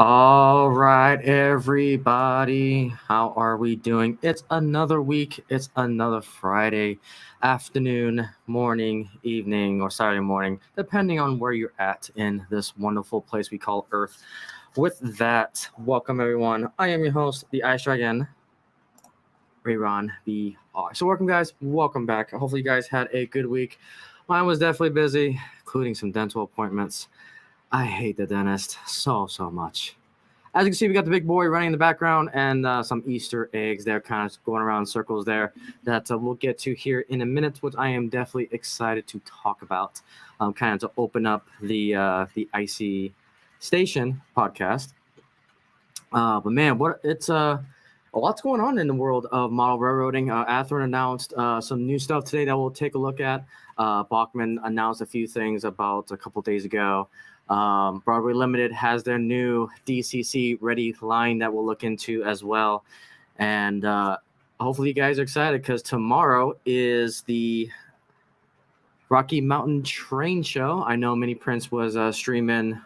All right, everybody, how are we doing? It's another week. It's another Friday afternoon, morning, evening, or Saturday morning, depending on where you're at in this wonderful place we call Earth. With that, welcome everyone. I am your host, the Ice Dragon, Rayron VR. So welcome, guys. Welcome back. Hopefully you guys had a good week. Mine was definitely busy, including some dental appointments. I hate the dentist so much. As you can see, we got the big boy running in the background and some Easter eggs there kind of going around in circles there that we'll get to here in a minute, which I am definitely excited to talk about, kind of to open up the Icey Station Podcast. But man, it's a lot's going on in the world of model railroading. Athearn announced some new stuff today that we'll take a look at. Bachmann announced a few things about a couple days ago. Broadway Limited has their new DCC ready line that we'll look into as well. And hopefully you guys are excited because tomorrow is the Rocky Mountain Train Show. I know Mini Prince was streaming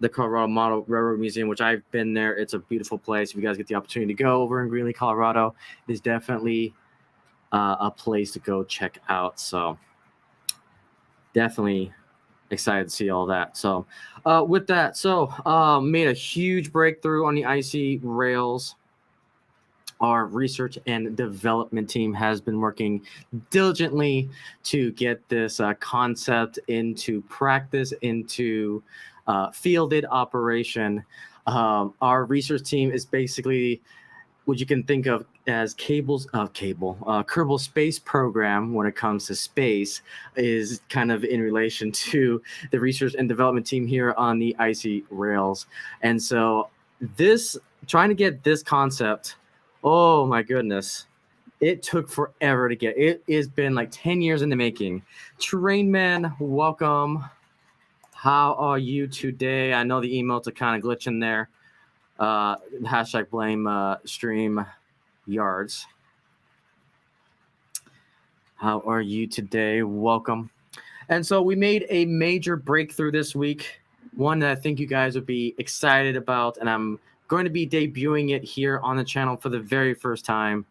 the Colorado Model Railroad Museum, which I've been there. It's a beautiful place. If you guys get the opportunity to go over in Greeley, Colorado, it is definitely a place to go check out. So definitely excited to see all that. So with that, made a huge breakthrough on the Icey rails. Our research and development team has been working diligently to get this concept into practice, into fielded operation. Our research team is basically what you can think of as Kerbal Space Program when it comes to space is kind of in relation to the research and development team here on the Icey rails. And so trying to get this concept, oh my goodness, it took forever to get. It has been like 10 years in the making. Trainman, welcome. How are you today? I know the emails are kind of glitching there. Hashtag blame stream yards. How are you today? Welcome. And so we made a major breakthrough this week, one that I think you guys would be excited about, and I'm going to be debuting it here on the channel for the very first time.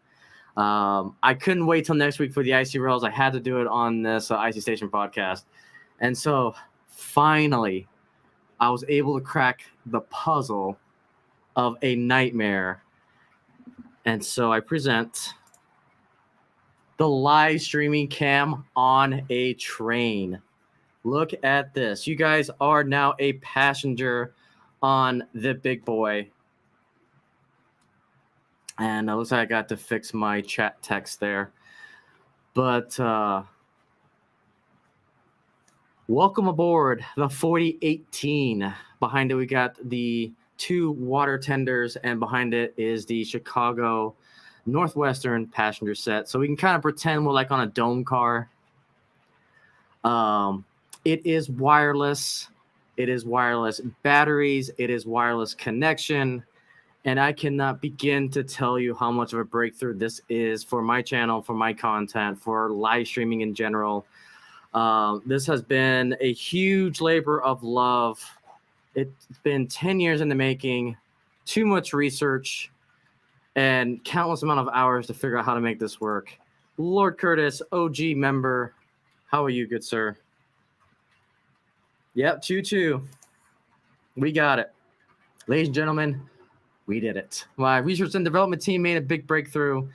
I couldn't wait till next week for the Icey Rails. I had to do it on this Icey Station Podcast. And so finally, I was able to crack the puzzle of a nightmare. And so I present the live streaming cam on a train. Look at this. You guys are now a passenger on the big boy. And it looks like I got to fix my chat text there. But welcome aboard the 4018. Behind it, we got the 2 water tenders, and behind it is the Chicago Northwestern passenger set. So we can kind of pretend we're like on a dome car. It is wireless. It is wireless batteries. It is wireless connection. And I cannot begin to tell you how much of a breakthrough this is for my channel, for my content, for live streaming in general. This has been a huge labor of love. It's been 10 years in the making, too much research, and countless amount of hours to figure out how to make this work. Lord Curtis, OG member, How are you, good sir? Yep, choo-choo. We got it. Ladies and gentlemen, we did it. My research and development team made a big breakthrough.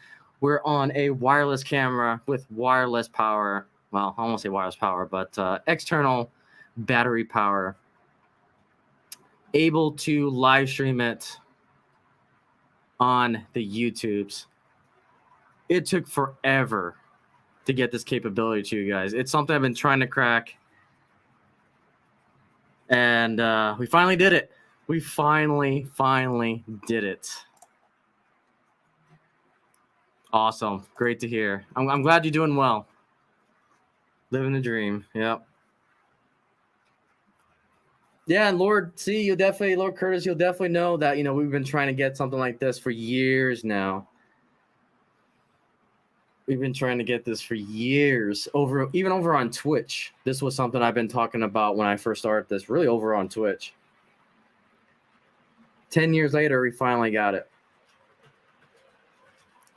We're on a wireless camera with wireless power. Well, I won't say wireless power, but external battery power. Able to live stream it on the YouTubes. It took forever to get this capability to you guys. It's something I've been trying to crack. And we finally did it. We finally did it. Awesome. Great to hear. I'm glad you're doing well. Living the dream. Yep. Yeah, and Lord Curtis, you'll definitely know that, we've been trying to get something like this for years now. We've been trying to get this for years, even over on Twitch. This was something I've been talking about when I first started this, really over on Twitch. 10 years later, we finally got it.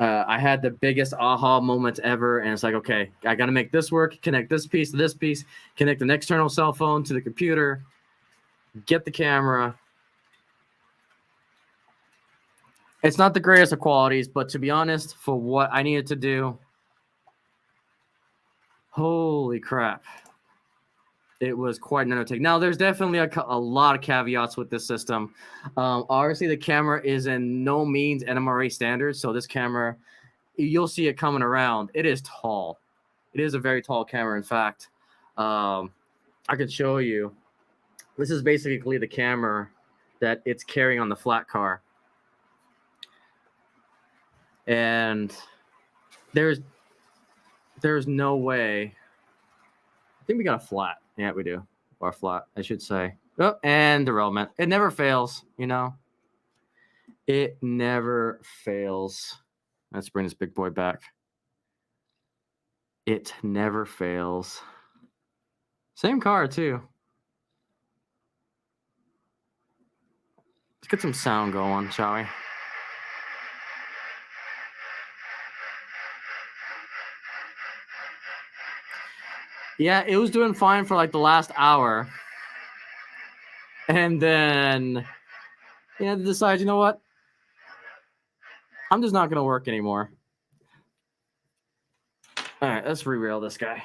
I had the biggest aha moment ever, and it's like, okay, I got to make this work, connect this piece to this piece, connect an external cell phone to the computer, get the camera. It's not the greatest of qualities, but to be honest, for what I needed to do, holy crap. It was quite an undertaking. Now, there's definitely a lot of caveats with this system. Obviously, the camera is in no means NMRA standards, so this camera, you'll see it coming around. It is tall. It is a very tall camera, in fact. I could show you. This is basically the camera that it's carrying on the flat car. And there's no way. I think we got a flat. Yeah, we do. Or flat, I should say. Oh, and derailment. It never fails, It never fails. Let's bring this big boy back. It never fails. Same car, too. Let's get some sound going, shall we? Yeah, it was doing fine for like the last hour. And then, decide, you know what? I'm just not going to work anymore. All right, let's re-rail this guy.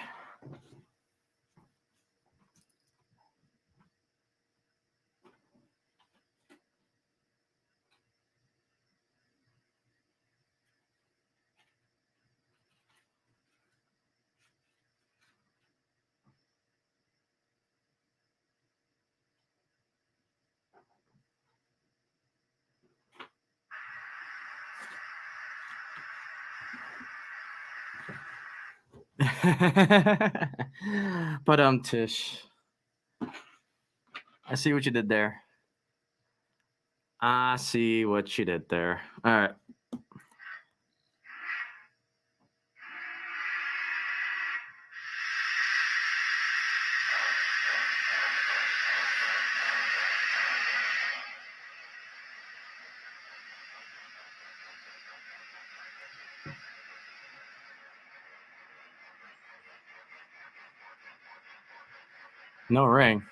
But Tish, I see what you did there. All right. No ring.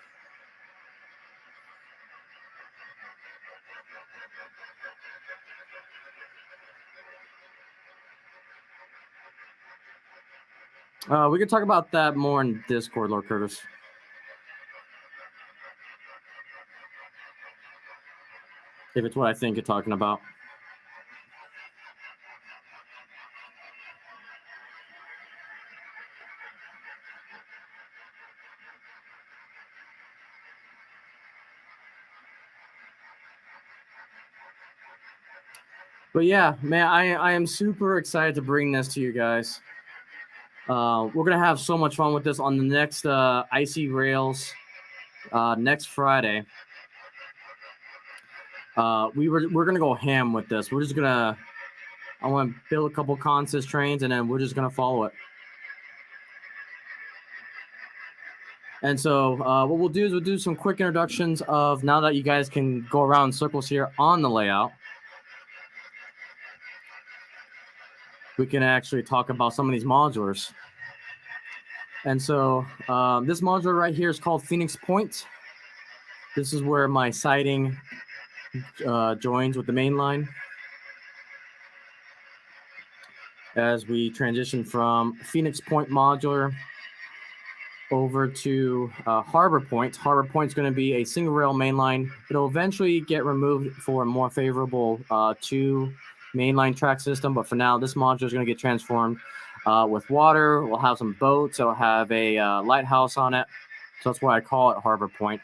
We can talk about that more in Discord, Lord Curtis. If it's what I think you're talking about. But yeah, man, I am super excited to bring this to you guys. We're gonna have so much fun with this on the next Icey Rails next Friday. We're gonna go ham with this. I want to build a couple consist trains, and then we're just gonna follow it. And so what we'll do is we'll do some quick introductions of, now that you guys can go around in circles here on the layout, we can actually talk about some of these modulars. And so this module right here is called Phoenix Point. This is where my siding joins with the main line. As we transition from Phoenix Point modular over to Harbor Point. Harbor Point is going to be a single rail mainline. It'll eventually get removed for a more favorable two mainline track system, but for now, this module is going to get transformed with water. We'll have some boats. It'll have a lighthouse on it, so that's why I call it Harbor Point,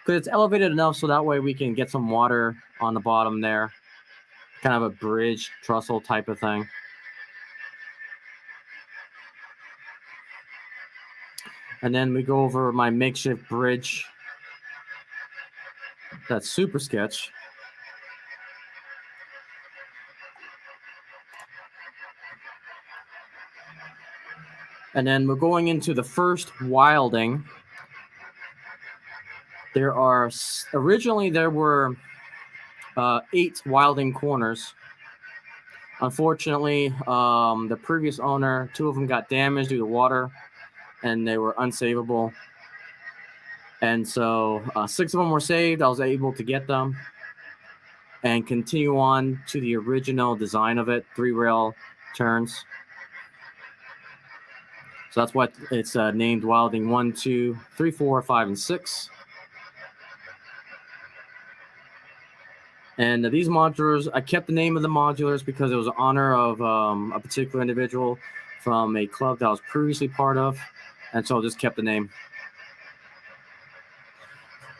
because it's elevated enough so that way we can get some water on the bottom there, kind of a bridge trestle type of thing. And then we go over my makeshift bridge. That's super sketch. And then we're going into the first wilding. Originally there were 8 wilding corners. Unfortunately, the previous owner, 2 of them got damaged due to water, and they were unsavable. And so 6 of them were saved. I was able to get them and continue on to the original design of it, 3 rail turns. So that's what it's named Wilding 1, 2, 3, 4, 5, and 6. And these modulars, I kept the name of the modulars because it was in honor of a particular individual from a club that I was previously part of. And so I just kept the name.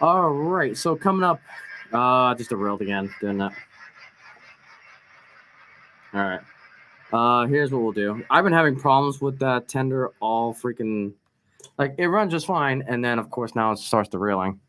All right, so coming up, just derailed again, didn't it? All right, here's what we'll do. I've been having problems with that tender all freaking, like it runs just fine, and then of course now it starts derailing.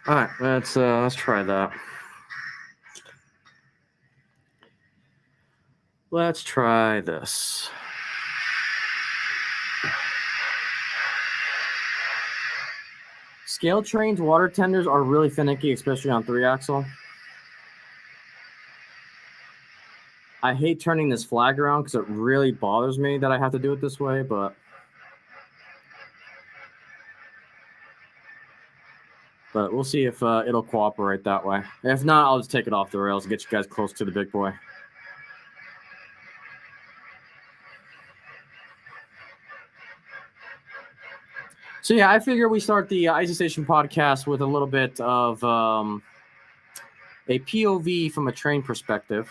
All right, let's try that. Let's try this. Scale trains, water tenders are really finicky, especially on 3-axle. I hate turning this flag around because it really bothers me that I have to do it this way, but we'll see if it'll cooperate that way. If not, I'll just take it off the rails and get you guys close to the big boy. So yeah, I figure we start the Icey Station Podcast with a little bit of a POV from a train perspective.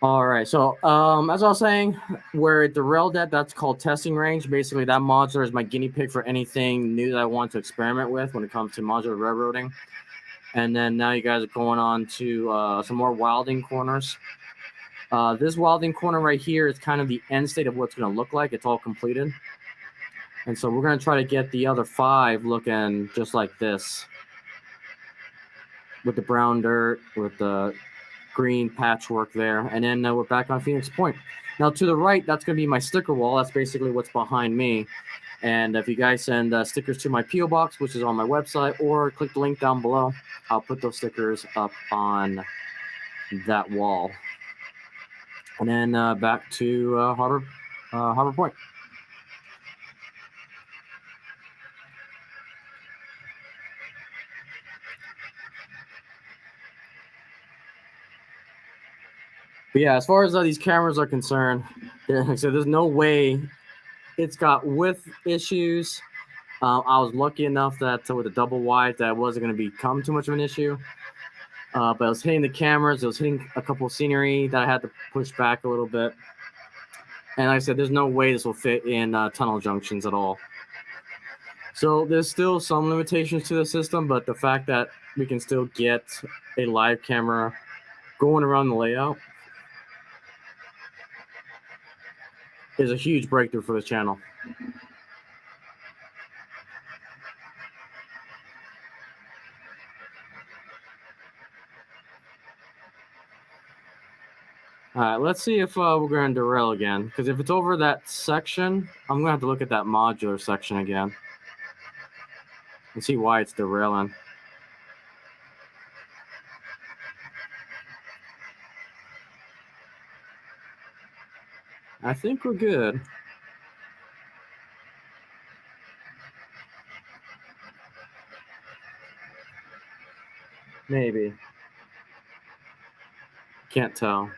All right, so as I was saying, where it derailed at, that's called testing range. Basically, that modular is my guinea pig for anything new that I want to experiment with when it comes to modular railroading. And then now you guys are going on to some more wilding corners. This wilding corner right here is kind of the end state of what's going to look like. It's all completed. And so we're going to try to get the other 5 looking just like this, with the brown dirt, with the green patchwork there, and then we're back on Phoenix Point. Now to the right, that's going to be my sticker wall. That's basically what's behind me. And if you guys send stickers to my P.O. box, which is on my website, or click the link down below, I'll put those stickers up on that wall. And then back to Harbor Point. But yeah, as far as these cameras are concerned, so there's no way it's got width issues. I was lucky enough that with a double wide that wasn't going to become too much of an issue. But I was hitting the cameras. It was hitting a couple of scenery that I had to push back a little bit. And like I said, there's no way this will fit in tunnel junctions at all. So there's still some limitations to the system, but the fact that we can still get a live camera going around the layout is a huge breakthrough for this channel. All right, let's see if we're going to derail again. Because if it's over that section, I'm going to have to look at that modular section again and see why it's derailing. I think we're good. Maybe. Can't tell.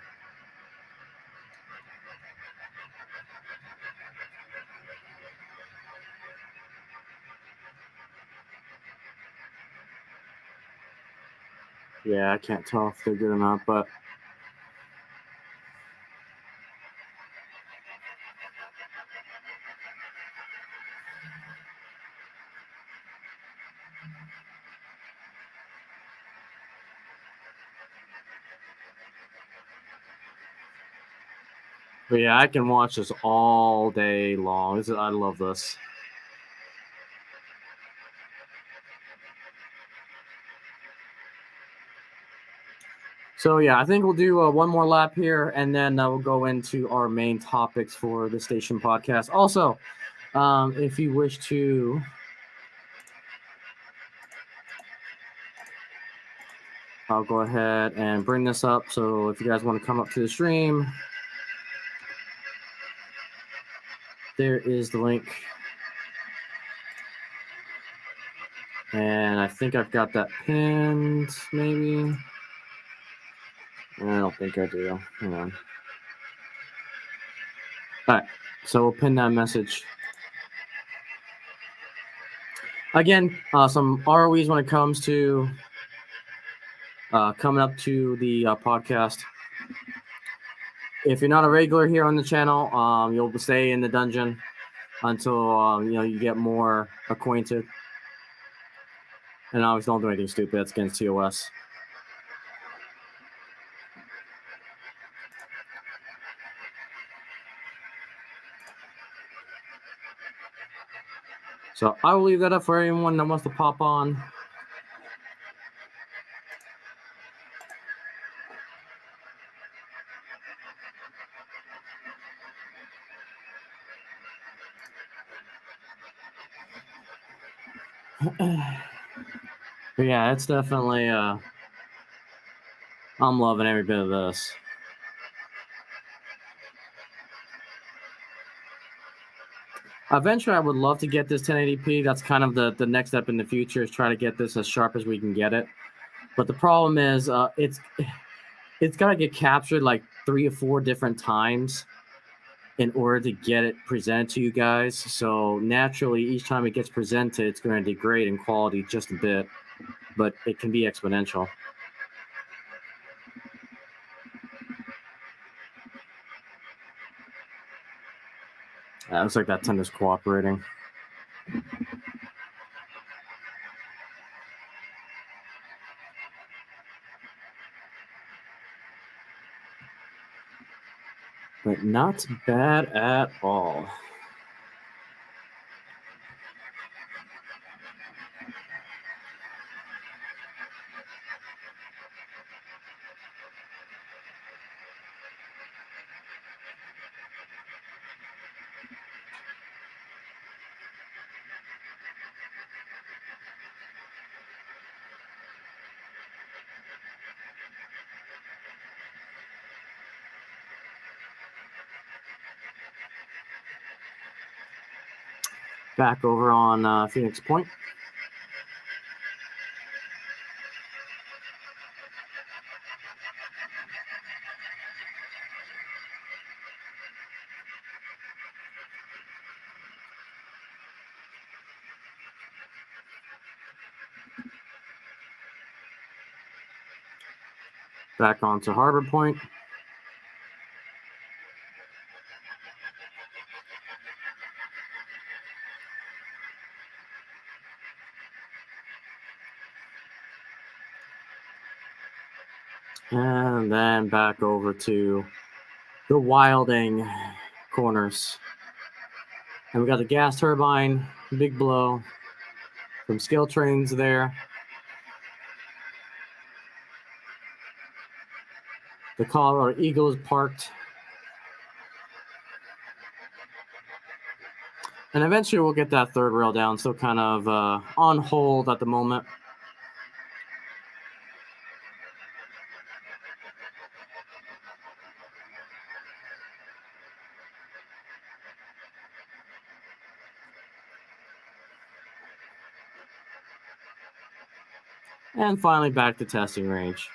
Yeah, I can't tell if they're good or not, but yeah, I can watch this all day long. I love this. So yeah, I think we'll do one more lap here, and then we'll go into our main topics for the station podcast. Also, if you wish to I'll go ahead and bring this up. So if you guys want to come up to the stream, there is the link. And I think I've got that pinned, maybe. I don't think I do. Hang on. All right, so we'll pin that message. Again, some ROEs when it comes to coming up to the podcast. If you're not a regular here on the channel, you'll stay in the dungeon until you get more acquainted. And always don't do anything stupid. That's against TOS. So I will leave that up for anyone that wants to pop on. But yeah, it's definitely I'm loving every bit of this. Eventually, I would love to get this 1080p. That's kind of the next step in the future, is try to get this as sharp as we can get it. But the problem is it's got to get captured like 3 or 4 different times in order to get it presented to you guys. So naturally, each time it gets presented, it's going to degrade in quality just a bit, but it can be exponential. Looks like that tender's cooperating. But not bad at all. Back over on Phoenix Point. back onto Harbor Point. And then back over to the Wilding corners. And we got the gas turbine, big blow, some scale trains there. The Colorado Eagle is parked. And eventually we'll get that third rail down, so kind of on hold at the moment. And finally back to testing range.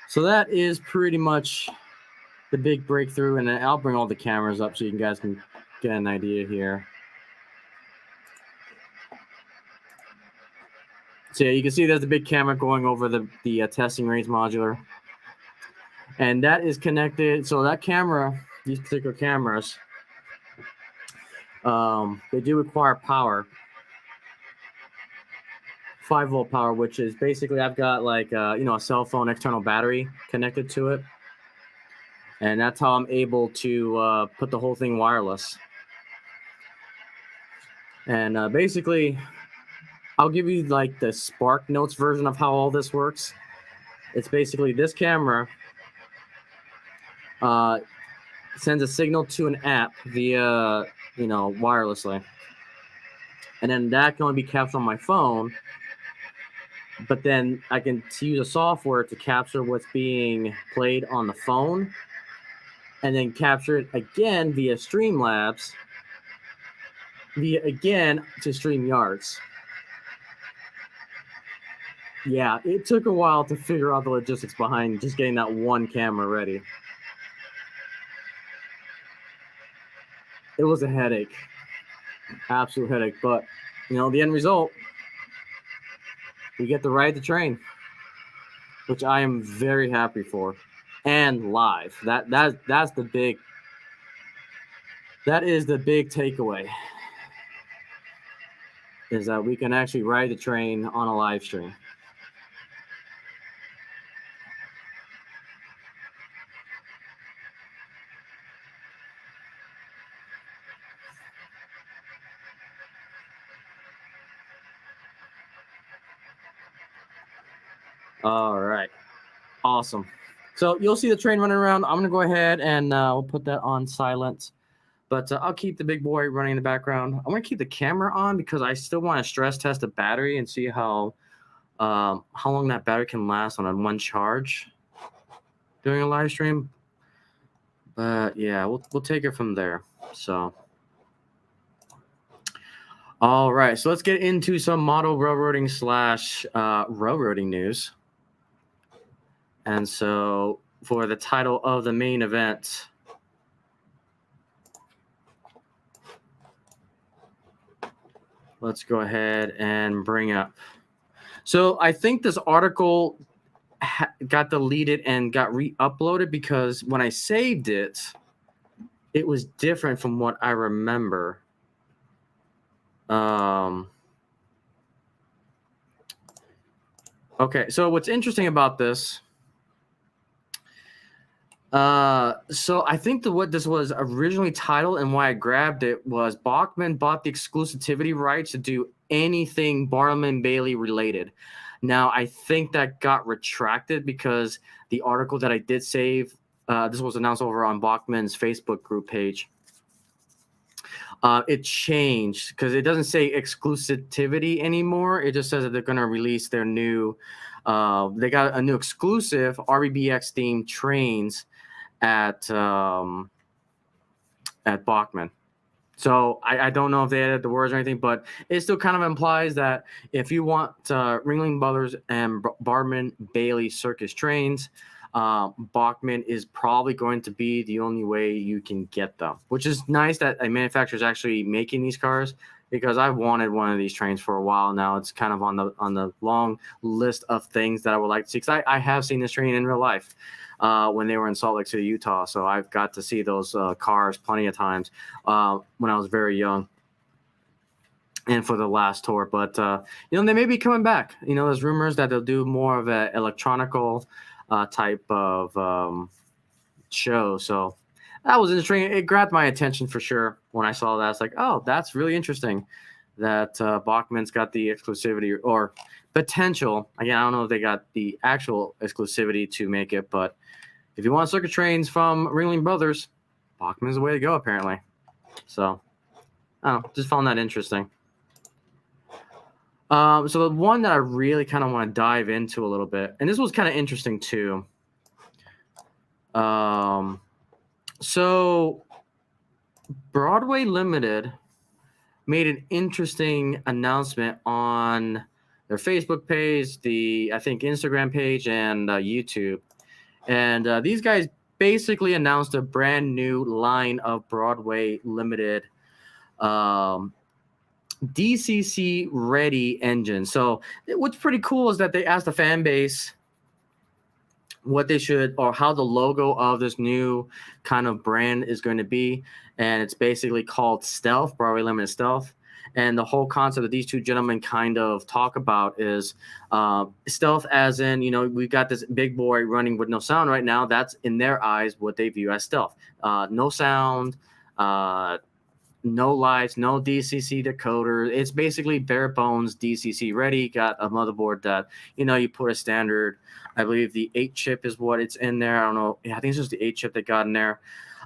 So that is pretty much the big breakthrough, and I'll bring all the cameras up so you guys can get an idea here. So yeah, you can see there's a big camera going over the testing range modular. And that is connected. So that camera, these particular cameras, they do require power. 5-volt power, which is basically I've got like a cell phone external battery connected to it, and that's how I'm able to put the whole thing wireless. And basically, I'll give you like the Spark Notes version of how all this works. It's basically this camera sends a signal to an app via wirelessly, and then that can only be captured on my phone. But then I can use a software to capture what's being played on the phone and then capture it again via Streamlabs, again to StreamYards. Yeah, it took a while to figure out the logistics behind just getting that one camera ready. It was a headache, absolute headache. But, the end result, we get to ride the train, which I am very happy for, and live. That is the big takeaway, is that we can actually ride the train on a live stream. All right. Awesome. So you'll see the train running around. I'm going to go ahead and we'll put that on silent. But I'll keep the big boy running in the background. I'm going to keep the camera on because I still want to stress test the battery and see how long that battery can last on a one charge during a live stream. But yeah, we'll take it from there. So, all right. So let's get into some model railroading / railroading news. And so for the title of the main event, let's go ahead and bring up. So I think this article got deleted and got re-uploaded because when I saved it, it was different from what I remember. Okay, so what's interesting about this? So I think what this was originally titled and why I grabbed it was Bachmann bought the exclusivity rights to do anything Barnum Bailey related. Now I think that got retracted because the article that I did save, this was announced over on Bachmann's Facebook group page. It changed because it doesn't say exclusivity anymore. It just says that they're going to release their new, they got a new exclusive RBBX themed trains at Bachmann. So I don't know if they added the words or anything, but it still kind of implies that if you want Ringling Brothers and Barnum Bailey circus trains, Bachmann is probably going to be the only way you can get them, which is nice that a manufacturer is actually making these cars. because I've wanted one of these trains for a while now. It's kind of on the long list of things that I would like to see, because I have seen this train in real life when they were in Salt Lake City, Utah. So I've got to see those cars plenty of times when I was very young and for the last tour. But they may be coming back. There's rumors that they'll do more of a electronical type of show. So that was interesting. It grabbed my attention for sure when I saw that. It's like, oh, that's really interesting that Bachmann's got the exclusivity or potential. Again, I don't know if they got the actual exclusivity to make it, but if you want circuit trains from Ringling Brothers, Bachmann's the way to go, apparently. So I don't know, just found that interesting. So the one that I really kind of want to dive into a little bit, and this was kind of interesting too. So Broadway Limited made an interesting announcement on their Facebook page, I think Instagram page, and YouTube. And these guys basically announced a brand new line of Broadway Limited DCC ready engines. So what's pretty cool is that they asked the fan base what they should, or how the logo of this new kind of brand is going to be. And it's basically called Stealth, Broadway Limited Stealth. And the whole concept that these two gentlemen kind of talk about is stealth, as in, we've got this big boy running with no sound right now. That's in their eyes what they view as stealth. No sound, no lights, no DCC decoder. It's basically bare bones DCC ready. Got a motherboard that, you put a standard, I believe the 8 chip is what it's in there. I don't know. Yeah, I think it's just the 8 chip that got in there.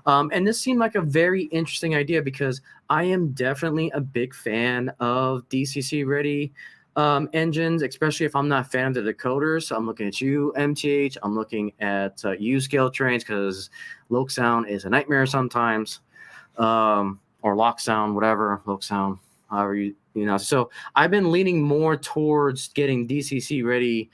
And this seemed like a very interesting idea, because I am definitely a big fan of DCC ready engines, especially if I'm not a fan of the decoders. So I'm looking at you, MTH. I'm looking at you, Scale Trains, because loc sound is a nightmare sometimes. Or lock sound, whatever, loc sound, however So I've been leaning more towards getting DCC ready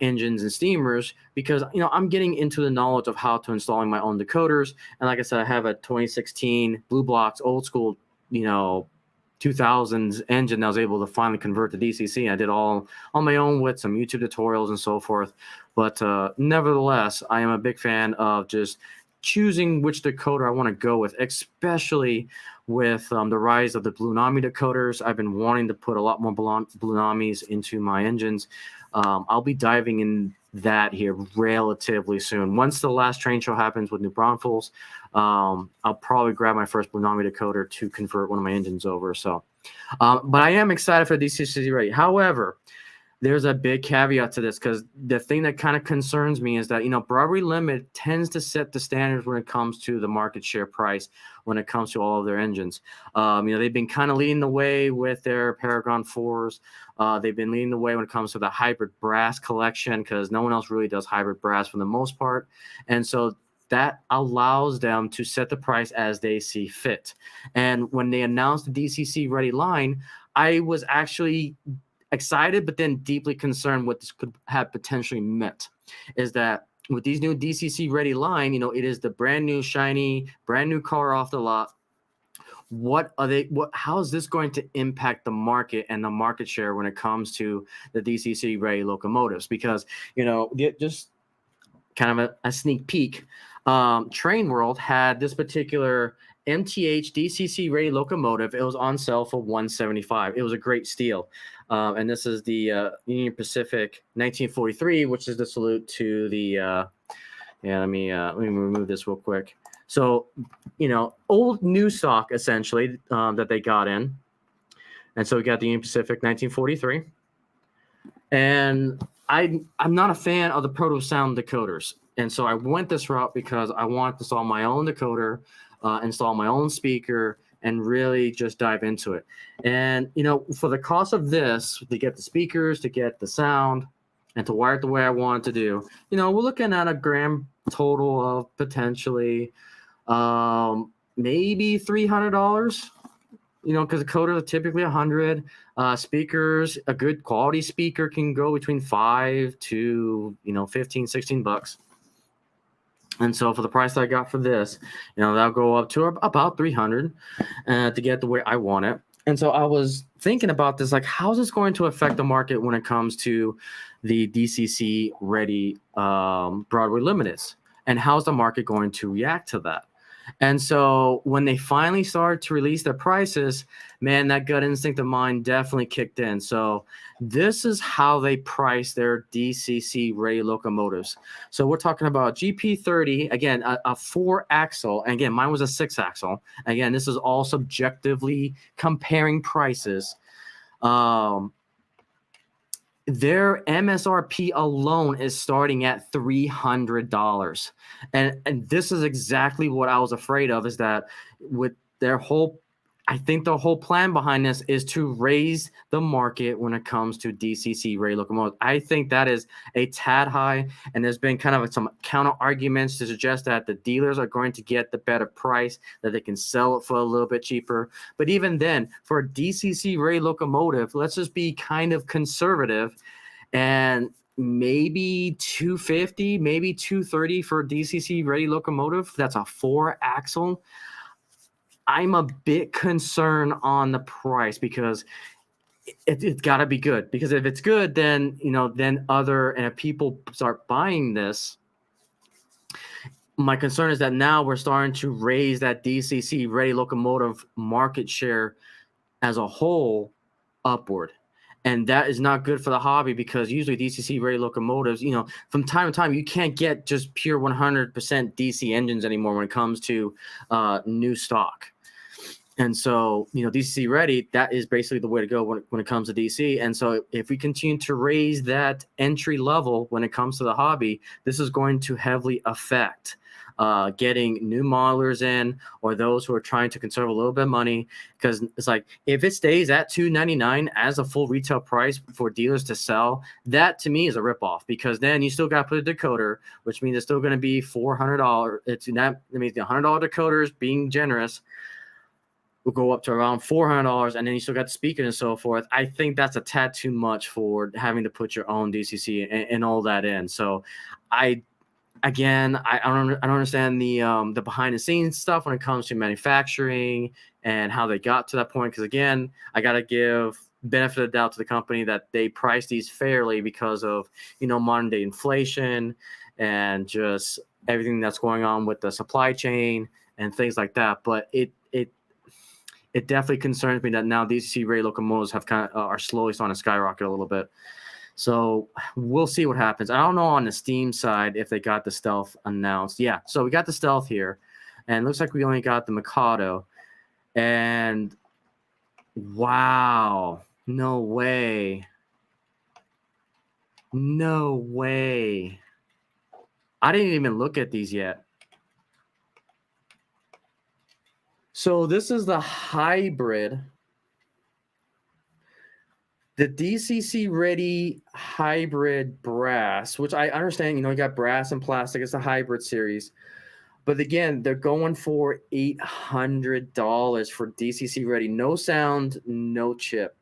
engines and steamers, because I'm getting into the knowledge of how to installing my own decoders. And like I said, I have a 2016 Blue Blocks old school 2000s engine that I was able to finally convert to DCC. I did all on my own with some YouTube tutorials and so forth. But nevertheless, I am a big fan of just choosing which decoder I want to go with, especially with the rise of the Blue Nami decoders. I've been wanting to put a lot more Blue Namis into my engines. I'll be diving in that here relatively soon. Once the last train show happens with New Braunfels, I'll probably grab my first Blue Nami decoder to convert one of my engines over. So, but I am excited for DCC ready. However, there's a big caveat to this, because the thing that kind of concerns me is that, Broadway Limited tends to set the standards when it comes to the market share price, when it comes to all of their engines. They've been kind of leading the way with their Paragon 4s. They've been leading the way when it comes to the hybrid brass collection, because no one else really does hybrid brass for the most part. And so that allows them to set the price as they see fit. And when they announced the DCC ready line, I was actually excited, but then deeply concerned what this could have potentially meant, is that with these new DCC ready line, it is the brand new shiny, brand new car off the lot. How is this going to impact the market and the market share when it comes to the DCC ready locomotives? Because, just kind of a sneak peek, Train World had this particular MTH DCC ready locomotive. It was on sale for $175. It was a great steal. And this is the Union Pacific 1943, which is the salute to the let me remove this real quick. So, old new stock essentially that they got in. And so we got the Union Pacific 1943. And I'm not a fan of the Proto Sound decoders. And so I went this route because I want to install my own decoder, install my own speaker, and really just dive into it. And, for the cost of this, to get the speakers, to get the sound, and to wire it the way I want it to do, we're looking at a grand total of potentially maybe $300. Because the coders are typically $100. Speakers, a good quality speaker can go between $5 to $15, $16. And so for the price that I got for this, that'll go up to about $300 to get the way I want it. And so I was thinking about this, like, how's this going to affect the market when it comes to the DCC ready Broadway limiteds? And how's the market going to react to that? And so when they finally started to release their prices, man, that gut instinct of mine definitely kicked in. So this is how they price their DCC ready locomotives. So we're talking about GP30, again, a 4-axle. And again, mine was a 6-axle. Again, this is all subjectively comparing prices. Their MSRP alone is starting at $300. And this is exactly what I was afraid of, is that with their whole, I think the whole plan behind this is to raise the market when it comes to DCC ready locomotives. I think that is a tad high, and there's been kind of some counter arguments to suggest that the dealers are going to get the better price, that they can sell it for a little bit cheaper. But even then, for a DCC ready locomotive, let's just be kind of conservative, and maybe 250, maybe 230 for a DCC ready locomotive. That's a 4-axle. I'm a bit concerned on the price because it's got to be good. Because if it's good, then and if people start buying this, my concern is that now we're starting to raise that DCC ready locomotive market share as a whole upward. And that is not good for the hobby, because usually DCC ready locomotives, from time to time, you can't get just pure 100% DC engines anymore when it comes to new stock. And so, DCC ready, that is basically the way to go when it comes to DC. And so if we continue to raise that entry level when it comes to the hobby, this is going to heavily affect getting new modelers in, or those who are trying to conserve a little bit of money. Because it's like, if it stays at $299 as a full retail price for dealers to sell, that to me is a ripoff, because then you still got to put a decoder, which means it's still going to be $400. That means the $100 decoders, being generous, will go up to around $400, and then you still got the speaker and so forth. I think that's a tad too much for having to put your own DCC and all that in. So I don't understand the behind the scenes stuff when it comes to manufacturing and how they got to that point. Because again, I got to give benefit of the doubt to the company that they price these fairly because of modern day inflation and just everything that's going on with the supply chain and things like that. But it definitely concerns me that now DCC ready locomotives have are slowly starting to skyrocket a little bit. So we'll see what happens. I don't know on the Steam side if they got the Stealth announced. Yeah, so we got the Stealth here, and it looks like we only got the Mikado. And wow, no way. No way. I didn't even look at these yet. So this is the hybrid. The DCC ready hybrid brass, which I understand, you got brass and plastic. It's a hybrid series. But again, they're going for $800 for DCC ready. No sound, no chip.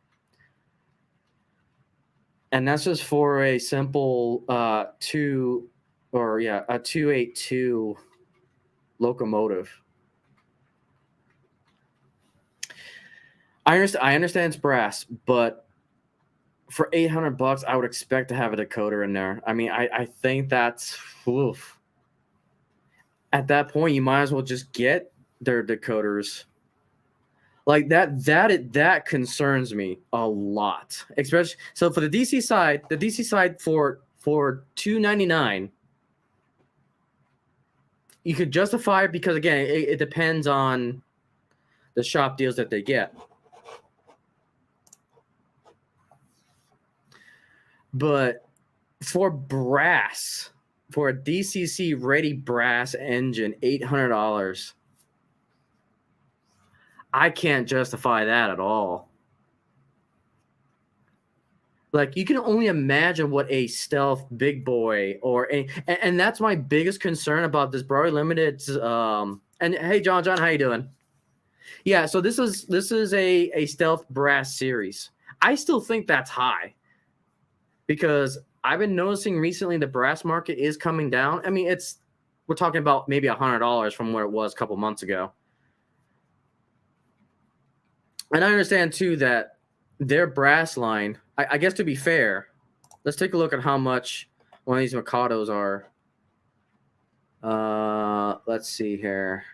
And that's just for a simple 282 locomotive. I understand it's brass, but for $800, I would expect to have a decoder in there. I mean, I think that's oof. At that point, you might as well just get their decoders. Like that concerns me a lot. Especially so for the DC side for $299, you could justify it because again, it depends on the shop deals that they get. But for brass, for a DCC ready brass engine, $800, I can't justify that at all. Like, you can only imagine what a Stealth big boy and that's my biggest concern about this Broadway Limited. And hey, John, how you doing? Yeah, so this is a Stealth brass series. I still think that's high because I've been noticing recently the brass market is coming down. I mean, we're talking about maybe $100 from where it was a couple months ago. And I understand too that their brass line, I guess to be fair, let's take a look at how much one of these Mikados are. Let's see here.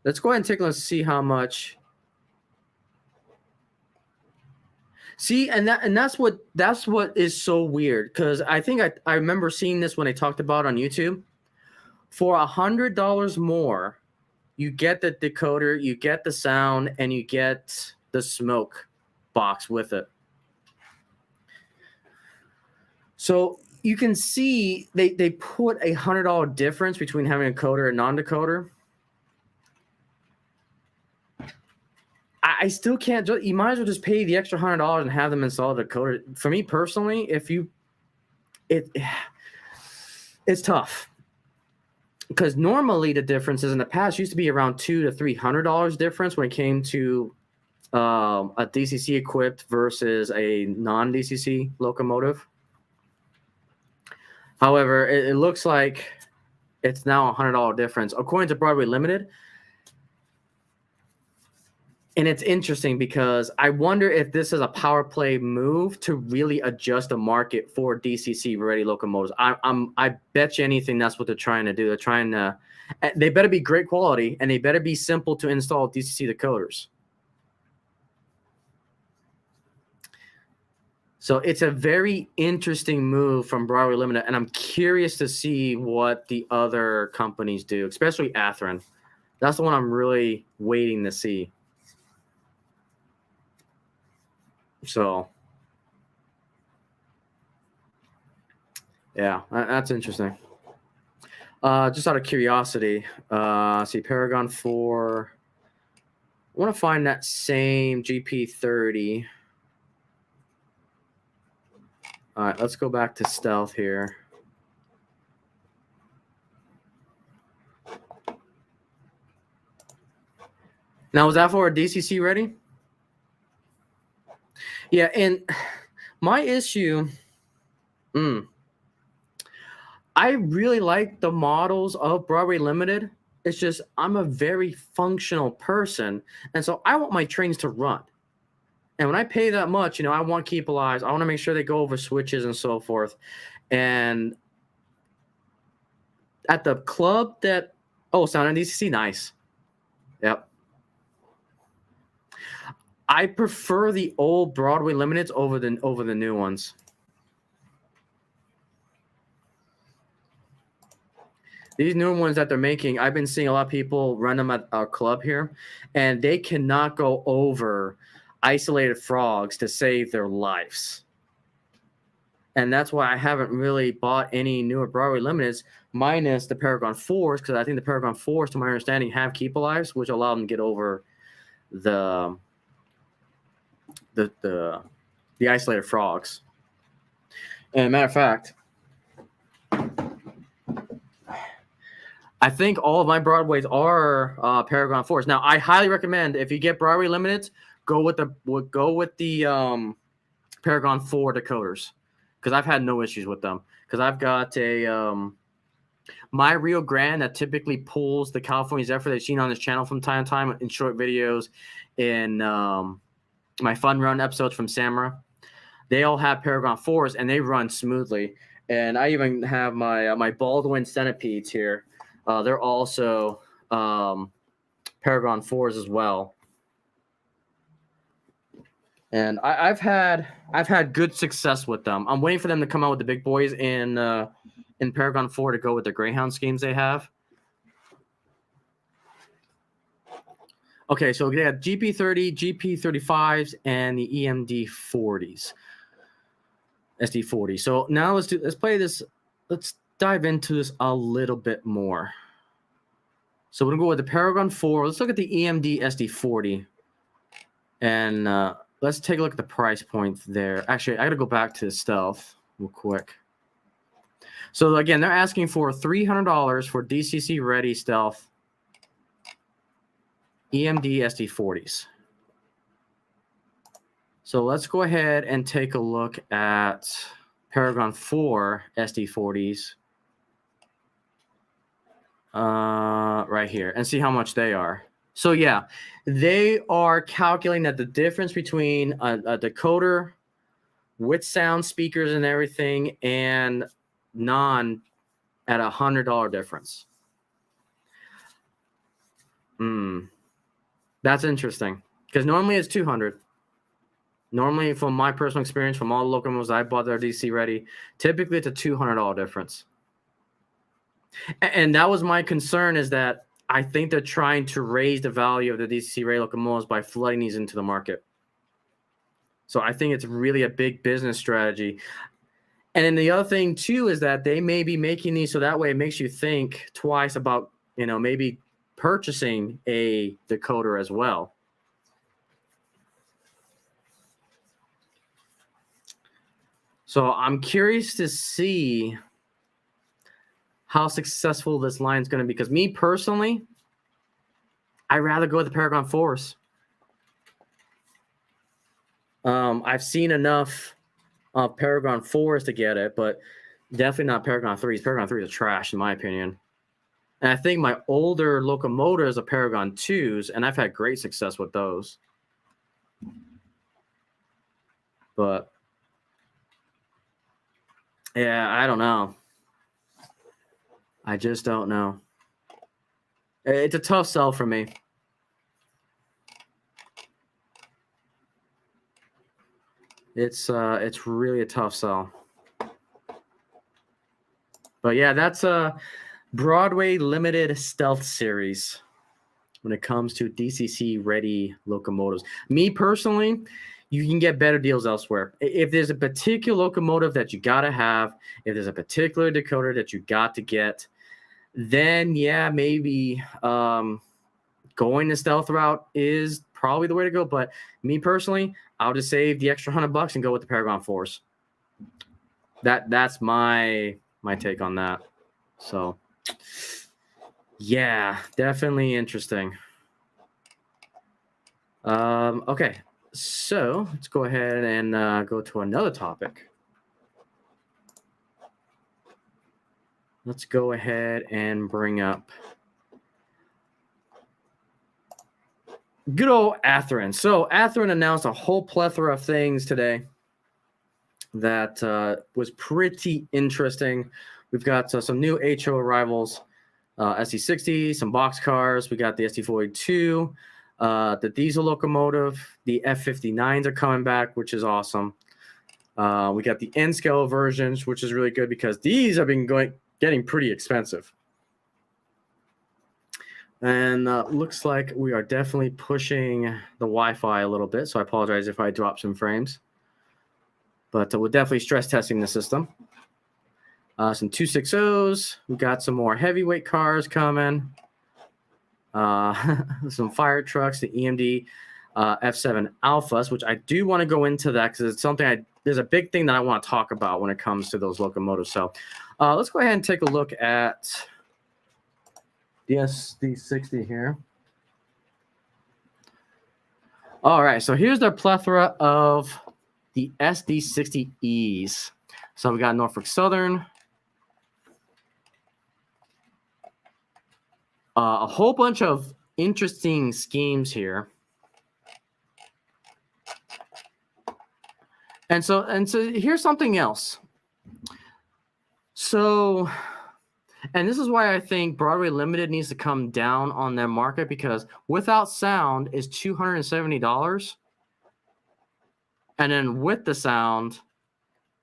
Let's go ahead and take a look and see how much. See, and that's what is so weird, because I think I remember seeing this when they talked about it on YouTube. For $100 more, you get the decoder, you get the sound, and you get the smoke box with it. So you can see they put $100 difference between having a decoder and non-decoder. I still can't. You might as well just pay the extra $100 and have them install the decoder. For me personally, it's tough, because normally the differences in the past used to be around $200 to $300 difference when it came to a DCC equipped versus a non-DCC locomotive. However, it looks like it's now a $100 difference according to Broadway Limited. And it's interesting because I wonder if this is a power play move to really adjust the market for DCC ready locomotives. I bet you anything that's what they're trying to do. They're trying to. They better be great quality, and they better be simple to install DCC decoders. So it's a very interesting move from Broadway Limited, and I'm curious to see what the other companies do, especially Athearn. That's the one I'm really waiting to see. So, yeah, that's interesting. Just out of curiosity, see Paragon 4. I want to find that same GP30. All right, let's go back to Stealth here. Now, was that for a DCC ready? Yeah, and my issue, I really like the models of Broadway Limited. It's just I'm a very functional person, and so I want my trains to run. And when I pay that much, I want keep alive. I want to make sure they go over switches and so forth. And at the club sound and DCC, nice. Yep. I prefer the old Broadway Limiteds over the new ones. These new ones that they're making, I've been seeing a lot of people run them at our club here, and they cannot go over isolated frogs to save their lives. And that's why I haven't really bought any newer Broadway Limiteds, minus the Paragon 4s, because I think the Paragon 4s, to my understanding, have keep alives, which allow them to get over the isolated frogs. And matter of fact, I think all of my Broadways are Paragon 4s. Now, I highly recommend, if you get Broadway Limiteds, go with the Paragon 4 decoders, because I've had no issues with them. Because I've got my Rio Grande that typically pulls the California Zephyr that you've seen on this channel from time to time in short videos, in my Fun Run episodes from Samara. They all have Paragon 4s, and they run smoothly. And I even have my Baldwin Centipedes here. They're also Paragon 4s as well. And I've had good success with them. I'm waiting for them to come out with the big boys in Paragon 4 to go with the Greyhound schemes they have. Okay, so they have GP30, GP35s, and the EMD 40s, SD40. So now let's play this. Let's dive into this a little bit more. So we're gonna go with the Paragon 4. Let's look at the EMD SD40, and let's take a look at the price point there. Actually, I gotta go back to the Stealth real quick. So again, they're asking for $300 for DCC ready Stealth EMD SD40s. So let's go ahead and take a look at Paragon 4 SD40s right here and see how much they are. So yeah, they are calculating that the difference between a decoder with sound speakers and everything and non at $100 difference. That's interesting because normally it's 200. Normally, from my personal experience, from all the locomotives I bought that are DC ready, typically it's a $200 difference. And that was my concern, is that I think they're trying to raise the value of the DC ready locomotives by flooding these into the market. So I think it's really a big business strategy. And then the other thing too is that they may be making these so that way it makes you think twice about, maybe purchasing a decoder as well. So I'm curious to see how successful this line is going to be, because me personally, I'd rather go with the Paragon 4s. I've seen enough of Paragon 4s to get it, but definitely not Paragon 3s. Paragon 3s are trash, in my opinion. And I think my older locomotives are Paragon 2s, and I've had great success with those. But yeah, I don't know. I just don't know. It's a tough sell for me. It's really a tough sell. But yeah, that's a Broadway limited stealth series when it comes to DCC ready locomotives. Me personally, you can get better deals elsewhere. If there's a particular locomotive that you got to have, if there's a particular decoder that you got to get, then yeah, maybe going the stealth route is probably the way to go. But me personally, I'll just save the extra $100 and go with the Paragon 4s. That's my take on that. So yeah, definitely interesting. Okay, so let's go ahead and go to another topic. Let's go ahead and bring up good old Athearn. So Athearn announced a whole plethora of things today that was pretty interesting. We've got some new HO arrivals, SD60, some box cars. We got the SD42, the diesel locomotive. The F59s are coming back, which is awesome. We got the N-scale versions, which is really good because these have been getting pretty expensive. And looks like we are definitely pushing the Wi-Fi a little bit, so I apologize if I drop some frames. But we're definitely stress testing the system. Some 260s. We got some more heavyweight cars coming. Some fire trucks, the EMD F7 Alphas, which I do want to go into that because it's something there's a big thing that I want to talk about when it comes to those locomotives. So let's go ahead and take a look at the SD60 here. All right, so here's the plethora of the SD60Es. So we got Norfolk Southern, a whole bunch of interesting schemes here. And so here's something else. So, and this is why I think Broadway Limited needs to come down on their market, because without sound is $270. And then with the sound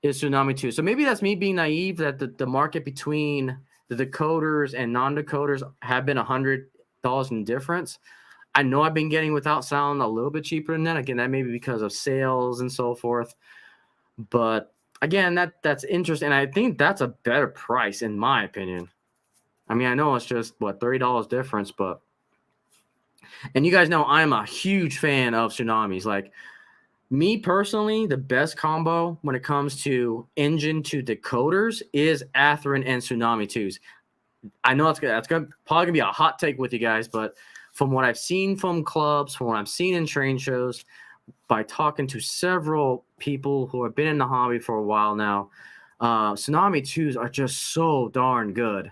is Tsunami 2. So maybe that's me being naive that the market between the decoders and non-decoders have been $100 in difference. I know I've been getting without sound a little bit cheaper than that. Again, that may be because of sales and so forth. But again, that's interesting. And I think that's a better price, in my opinion. I mean, I know it's just, $30 difference, but... And you guys know I'm a huge fan of Tsunamis. Like, me personally, the best combo when it comes to engine to decoders is Athearn and Tsunami 2s. I know that's probably going to be a hot take with you guys, but from what I've seen from clubs, from what I've seen in train shows, by talking to several people who have been in the hobby for a while now, Tsunami 2s are just so darn good.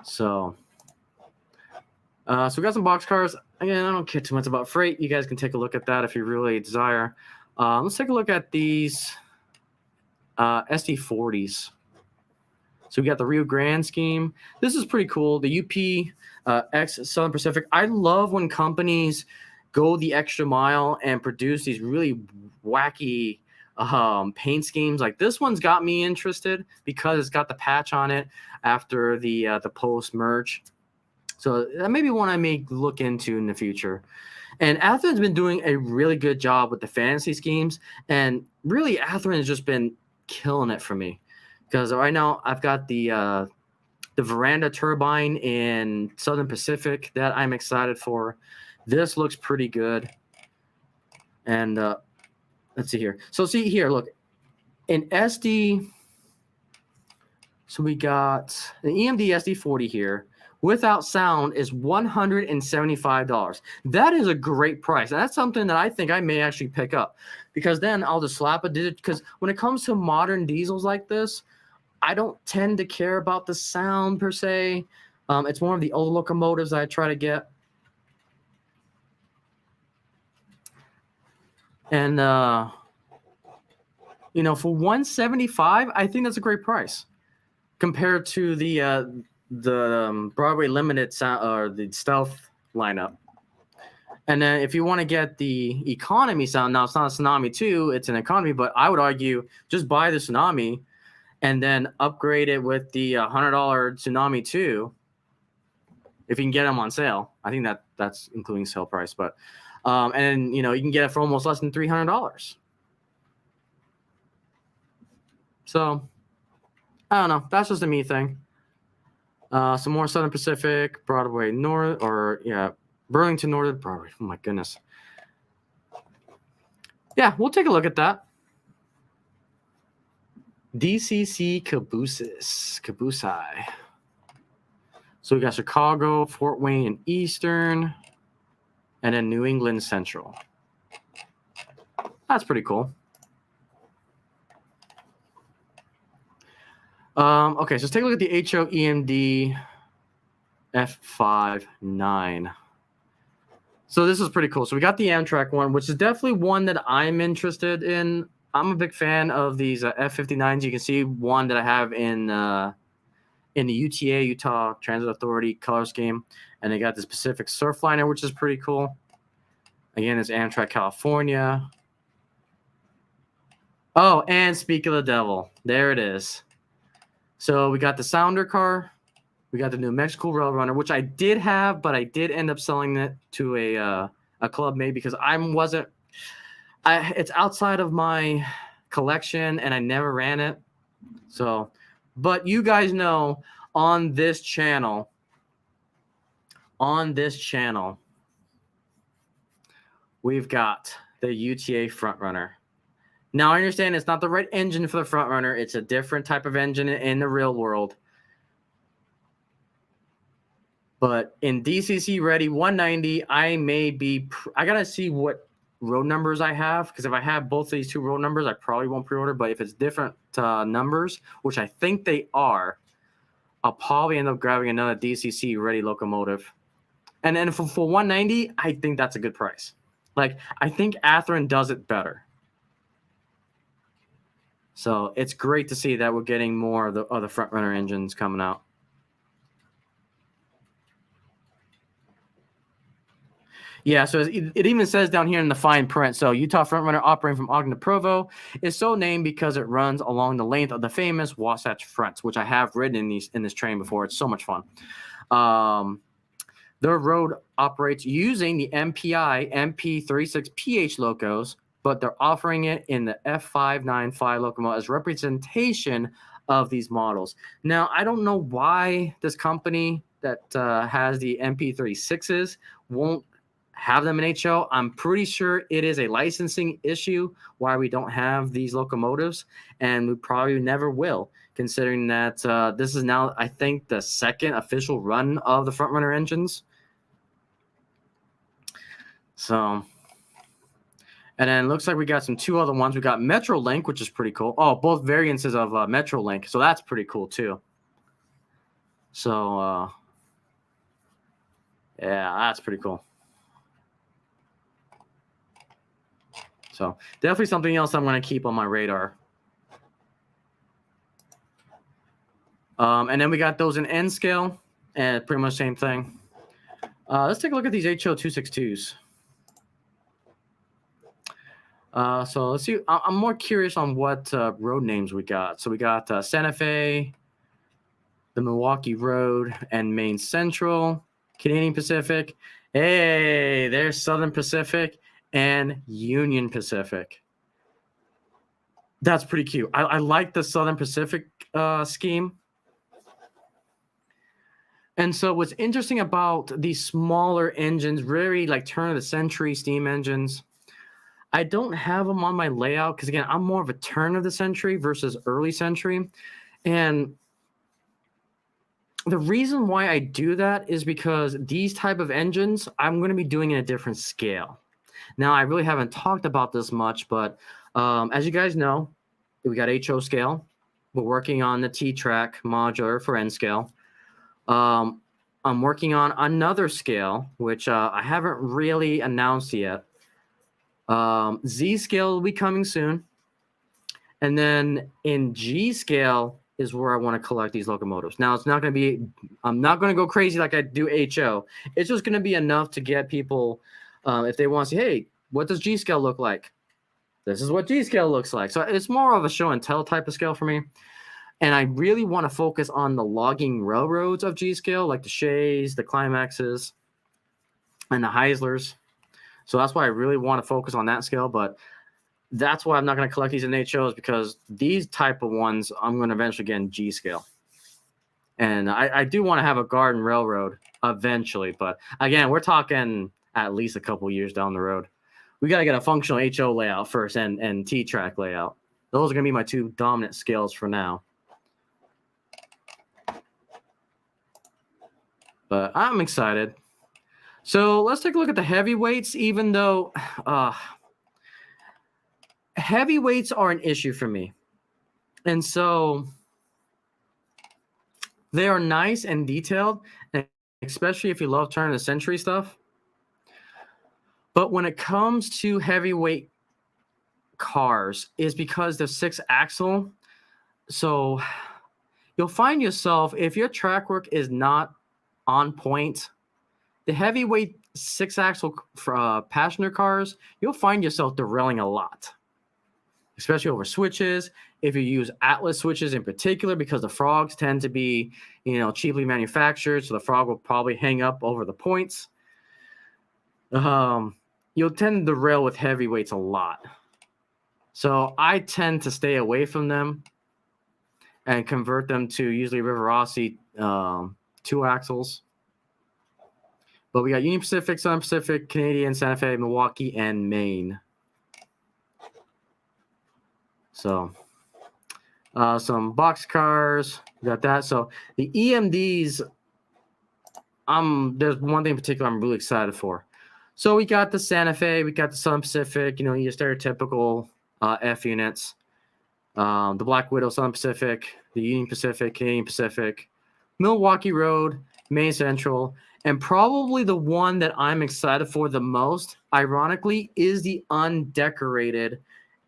So we got some boxcars. Again, I don't care too much about freight. You guys can take a look at that if you really desire. Let's take a look at these SD40s. So we got the Rio Grande scheme. This is pretty cool. The UP X Southern Pacific. I love when companies go the extra mile and produce these really wacky paint schemes. Like this one's got me interested because it's got the patch on it after the post merge. So that may be one I may look into in the future. And Atherin's been doing a really good job with the fantasy schemes. And really, Atherin has just been killing it for me. Because right now I've got the veranda turbine in Southern Pacific that I'm excited for. This looks pretty good. And let's see here. So see here, look. In SD, so we got an EMD SD40 here. Without sound is $175. That is a great price. And that's something that I think I may actually pick up. Because then I'll just slap a digit. Because when it comes to modern diesels like this, I don't tend to care about the sound per se. It's more of the old locomotives that I try to get. And, for $175, I think that's a great price compared to the Broadway Limited sound or the Stealth lineup. And then if you want to get the economy sound, now it's not a Tsunami 2, it's an economy, but I would argue just buy the Tsunami and then upgrade it with the $100 Tsunami 2 if you can get them on sale. I think that's including sale price, but and you can get it for almost less than $300. So I don't know. That's just a me thing. Some more Southern Pacific, Broadway North, Burlington Northern Broadway. Oh my goodness. Yeah, we'll take a look at that. DCC Cabusai. So we got Chicago, Fort Wayne, and Eastern, and then New England Central. That's pretty cool. Okay, so let's take a look at the HO EMD F59. So this is pretty cool. So we got the Amtrak one, which is definitely one that I'm interested in. I'm a big fan of these F59s. You can see one that I have in the UTA, Utah Transit Authority color scheme. And they got this Pacific Surfliner, which is pretty cool. Again, it's Amtrak California. Oh, and speak of the devil. There it is. So we got the Sounder car. We got the New Mexico Rail Runner, which I did have, but I did end up selling it to a club mate because it's outside of my collection and I never ran it. So, but you guys know on this channel, we've got the UTA Frontrunner. Now, I understand it's not the right engine for the Frontrunner. It's a different type of engine in the real world. But in DCC Ready 190, I got to see what road numbers I have. Because if I have both of these two road numbers, I probably won't pre-order. But if it's different numbers, which I think they are, I'll probably end up grabbing another DCC Ready locomotive. And then for 190, I think that's a good price. Like, I think Atherin does it better. So it's great to see that we're getting more of the Frontrunner engines coming out. Yeah, so it even says down here in the fine print. So Utah Frontrunner operating from Ogden to Provo is so named because it runs along the length of the famous Wasatch Front, which I have ridden in this train before. It's so much fun. Their road operates using the MPI MP36PH locos, but they're offering it in the F595 locomotive as representation of these models. Now, I don't know why this company that has the MP36s won't have them in HO. I'm pretty sure it is a licensing issue why we don't have these locomotives, and we probably never will, considering that this is now, I think, the second official run of the Frontrunner engines. So... And then it looks like we got two other ones. We got Metrolink, which is pretty cool. Oh, both variants of Metrolink. So that's pretty cool too. So, yeah, that's pretty cool. So definitely something else I'm going to keep on my radar. And then we got those in N scale, and pretty much same thing. Let's take a look at these HO262s. So let's see. I'm more curious on what road names we got. So we got Santa Fe, the Milwaukee Road, and Maine Central, Canadian Pacific. Hey, there's Southern Pacific and Union Pacific. That's pretty cute. I like the Southern Pacific scheme. And so what's interesting about these smaller engines, very like turn of the century steam engines, I don't have them on my layout because, again, I'm more of a turn of the century versus early century. And the reason why I do that is because these type of engines, I'm going to be doing in a different scale. Now, I really haven't talked about this much, but as you guys know, we got HO scale. We're working on the T-track modular for N scale. I'm working on another scale, which I haven't really announced yet. Z scale will be coming soon. And then in G scale is where I want to collect these locomotives. Now, it's not going to be, I'm not going to go crazy like I do HO. It's just going to be enough to get people, if they want to see, hey, what does G scale look like? This is what G scale looks like. So it's more of a show and tell type of scale for me. And I really want to focus on the logging railroads of G scale, like the Shays, the Climaxes, and the Heislers. So that's why I really want to focus on that scale. But that's why I'm not going to collect these in HOs, because these type of ones I'm going to eventually get in G scale. And I do want to have a garden railroad eventually. But again, we're talking at least a couple years down the road. We got to get a functional HO layout first and T-track layout. Those are going to be my two dominant scales for now. But I'm excited. So let's take a look at the heavyweights, even though heavyweights are an issue for me. And so they are nice and detailed, especially if you love turn of the century stuff. But when it comes to heavyweight cars, is because they're 6-axle. So you'll find yourself, if your track work is not on point, the heavyweight 6-axle passenger cars, you'll find yourself derailing a lot, especially over switches. If you use Atlas switches in particular, because the frogs tend to be, cheaply manufactured, so the frog will probably hang up over the points. You'll tend to derail with heavyweights a lot. So I tend to stay away from them and convert them to usually Rivarossi 2-axles. But we got Union Pacific, Southern Pacific, Canadian, Santa Fe, Milwaukee, and Maine. So some box cars, we got that. So the EMDs, there's one thing in particular I'm really excited for. So we got the Santa Fe, we got the Southern Pacific, your stereotypical F units. The Black Widow, Southern Pacific, the Union Pacific, Canadian Pacific, Milwaukee Road, Maine Central, and probably the one that I'm excited for the most, ironically, is the undecorated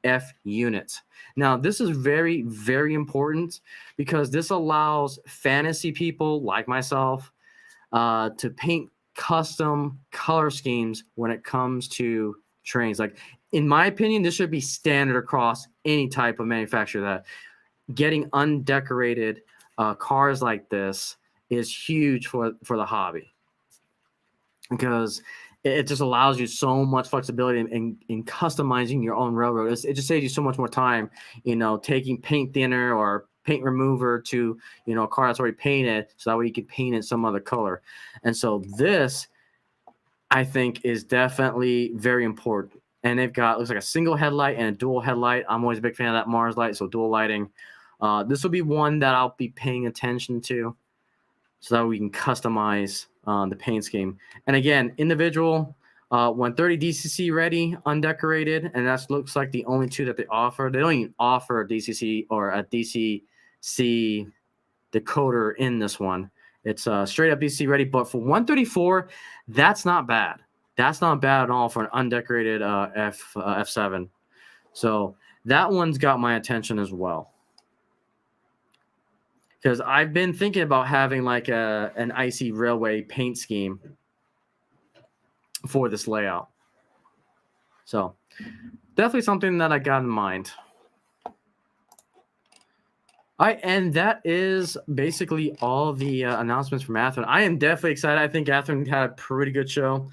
F unit. Now, this is very, very important because this allows fantasy people like myself to paint custom color schemes when it comes to trains. Like, in my opinion, this should be standard across any type of manufacturer. That getting undecorated cars like this is huge for the hobby, because it just allows you so much flexibility in customizing your own railroad. It just saves you so much more time, taking paint thinner or paint remover to, a car that's already painted, so that way you can paint it some other color. And so this, I think, is definitely very important. And they've got, looks like a single headlight and a dual headlight. I'm always a big fan of that Mars light, so dual lighting. This will be one that I'll be paying attention to, so that we can customize the paint scheme. And again, individual 130 DCC ready, undecorated, and that looks like the only two that they offer. They don't even offer a DCC or a DCC decoder in this one. It's straight up DC ready, but for 134, that's not bad. That's not bad at all for an undecorated F7. So that one's got my attention as well. Because I've been thinking about having like an Icey Railway paint scheme for this layout. So definitely something that I got in mind. All right, and that is basically all the announcements from Atherton. I am definitely excited. I think Atherton had a pretty good show.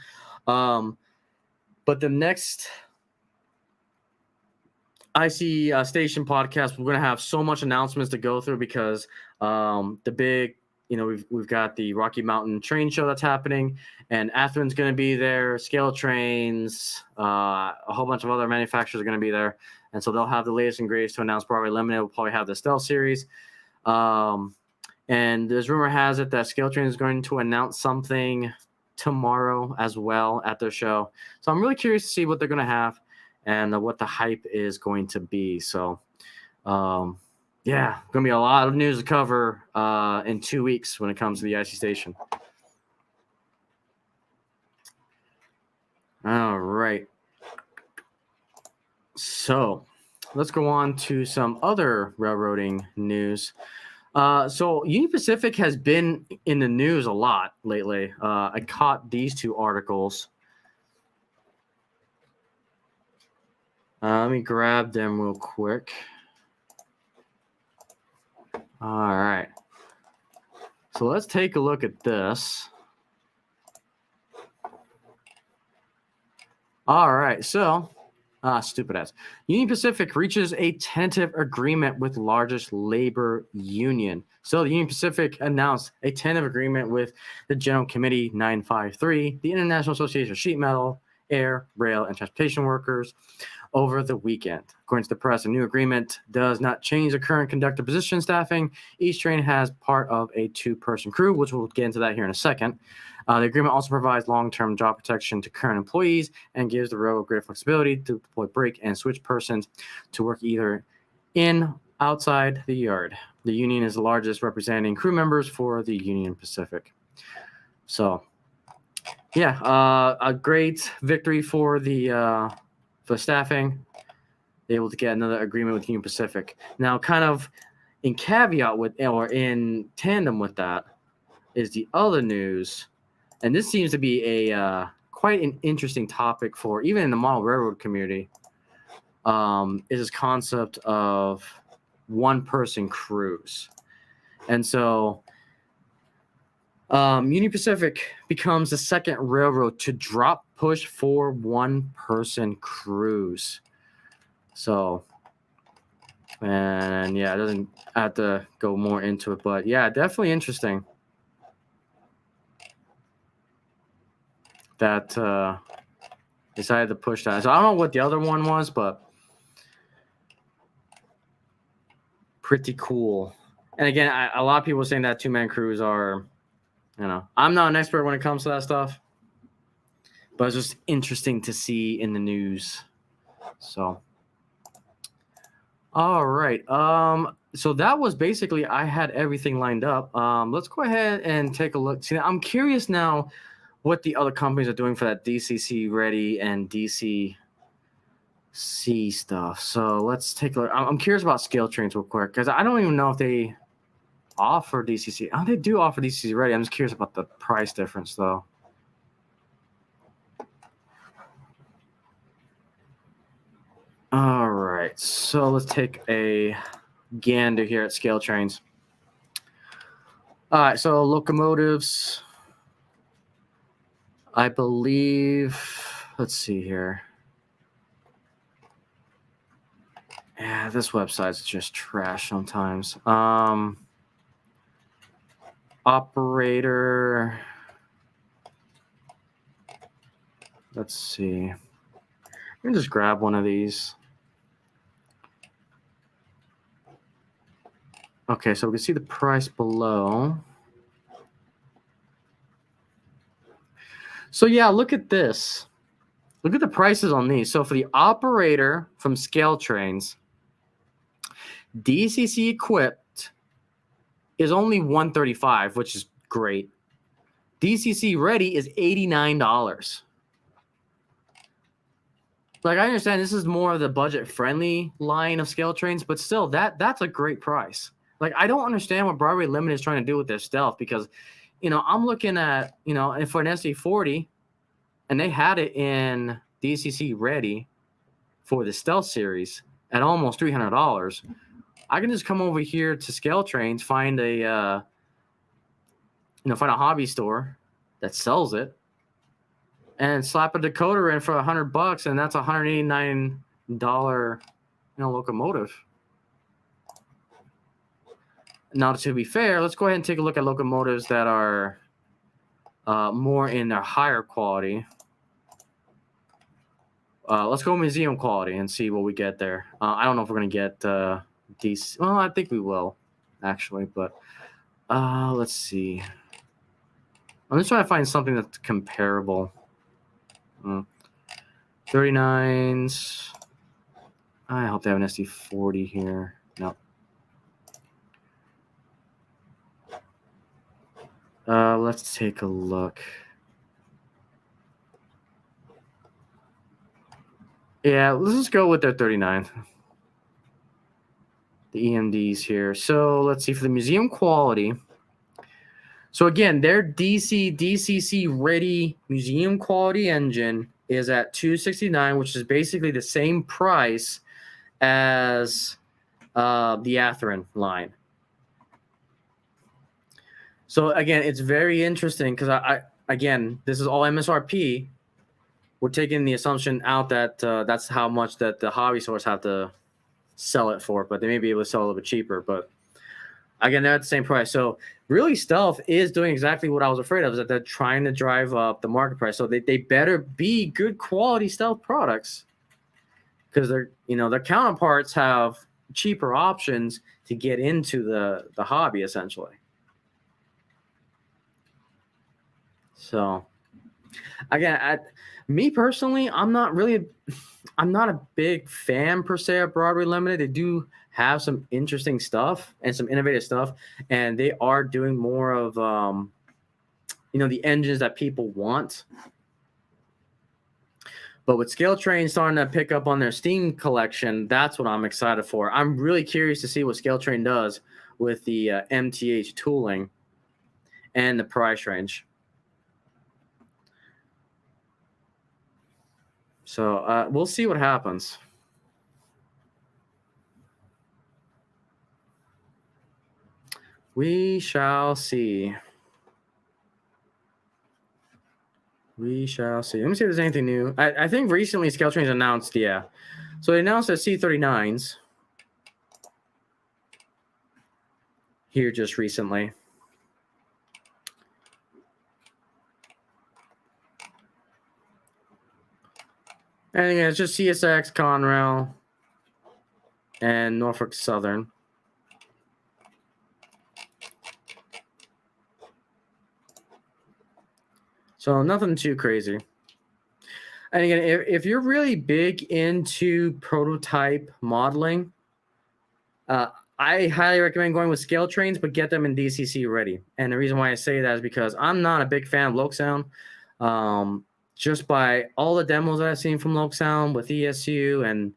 But the next Icey Station Podcast, we're going to have so much announcements to go through because the big, we've got the Rocky Mountain Train Show that's happening, and Atherton's going to be there, Scale Trains, a whole bunch of other manufacturers are going to be there. And so they'll have the latest and greatest to announce. Broadway Limited will probably have the Stealth Series. And there's rumor has it that Scale Train is going to announce something tomorrow as well at their show. So I'm really curious to see what they're going to have and what the hype is going to be. So, going to be a lot of news to cover in 2 weeks when it comes to the Icey Station. All right. So let's go on to some other railroading news. So Union Pacific has been in the news a lot lately. I caught these two articles. Let me grab them real quick. All right. So let's take a look at this. All right. So, stupid ass. Union Pacific reaches a tentative agreement with largest labor union. So the Union Pacific announced a tentative agreement with the General Committee 953, the International Association of Sheet Metal, Air, Rail, and Transportation Workers, over the weekend. According to the press, a new agreement does not change the current conductor position staffing. Each train has part of a 2-person crew, which we'll get into that here in a second. The agreement also provides long-term job protection to current employees and gives the railroad greater flexibility to deploy break and switch persons to work either in outside the yard. The union is the largest representing crew members for the Union Pacific. So, a great victory for the staffing. They're able to get another agreement with Union Pacific. Now, kind of in caveat with, or in tandem with that, is the other news, and this seems to be a quite an interesting topic for even in the model railroad community. Is this concept of 1-person crews, and so Union Pacific becomes the second railroad to drop push for 1-person crews. So, and it doesn't have to go more into it, but definitely interesting that decided to push that. So I don't know what the other one was, but pretty cool. And again, a lot of people are saying that 2-man crews are, I'm not an expert when it comes to that stuff, but it's just interesting to see in the news. So, all right. So that was basically, I had everything lined up. Let's go ahead and take a look. See, I'm curious now what the other companies are doing for that DCC ready and DCC stuff. So let's take a look. I'm curious about Scale Trains real quick because I don't even know if they offer DCC. Oh, they do offer DCC ready. I'm just curious about the price difference though. All right, so let's take a gander here at Scale Trains. All right, so locomotives, I believe, let's see here. Yeah, this website's just trash sometimes. Operator, let's see. Let me just grab one of these. Okay, so we can see the price below. So look at this. Look at the prices on these. So for the operator from Scale Trains, DCC equipped is only $135, which is great. DCC ready is $89. Like, I understand this is more of the budget-friendly line of scale trains, but still, that's a great price. Like, I don't understand what Broadway Limited is trying to do with their stealth because, I'm looking at, for an SD40, and they had it in DCC ready for the stealth series at almost $300. I can just come over here to Scale Trains, find a hobby store that sells it, and slap a decoder in for $100, and that's a $189 locomotive. Now, to be fair, let's go ahead and take a look at locomotives that are more in their higher quality. Let's go museum quality and see what we get there. I don't know if we're going to get these. Well, I think we will, actually. But let's see. I'm just trying to find something that's comparable. 39s. I hope they have an SD40 here. No. Let's take a look. Yeah, let's just go with their 39. The EMDs here. So let's see for the museum quality. So again, their DCC ready museum quality engine is at $269, which is basically the same price as the Atherin line. So again, it's very interesting because again, this is all MSRP. We're taking the assumption out that that's how much that the hobby stores have to sell it for, but they may be able to sell it a little bit cheaper. But again, they're at the same price. So really, Stealth is doing exactly what I was afraid of, is that they're trying to drive up the market price. So they better be good quality Stealth products because their counterparts have cheaper options to get into the hobby, essentially. So again, me personally, I'm not a big fan per se of Broadway Limited. They do have some interesting stuff and some innovative stuff, and they are doing more of the engines that people want. But with Scale Train starting to pick up on their Steam collection, that's what I'm excited for. I'm really curious to see what Scale Train does with the MTH tooling and the price range. So we'll see what happens. We shall see. We shall see. Let me see if there's anything new. I think recently Scale Train's announced, yeah. So they announced their C39s here just recently. And again, it's just CSX, Conrail, and Norfolk Southern. So nothing too crazy. And again, if you're really big into prototype modeling, I highly recommend going with Scale Trains, but get them in DCC ready. And the reason why I say that is because I'm not a big fan of Lokesound. Just by all the demos that I've seen from Lokesound with ESU and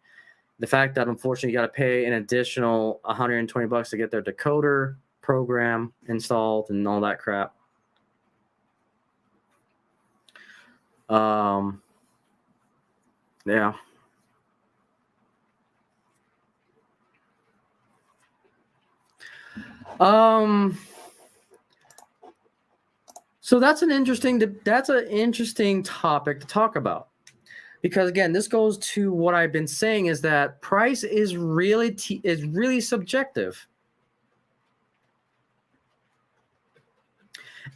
the fact that unfortunately you got to pay an additional $120 to get their decoder program installed and all that crap. Yeah. So that's an interesting topic to talk about, because again, this goes to what I've been saying, is that price is really subjective.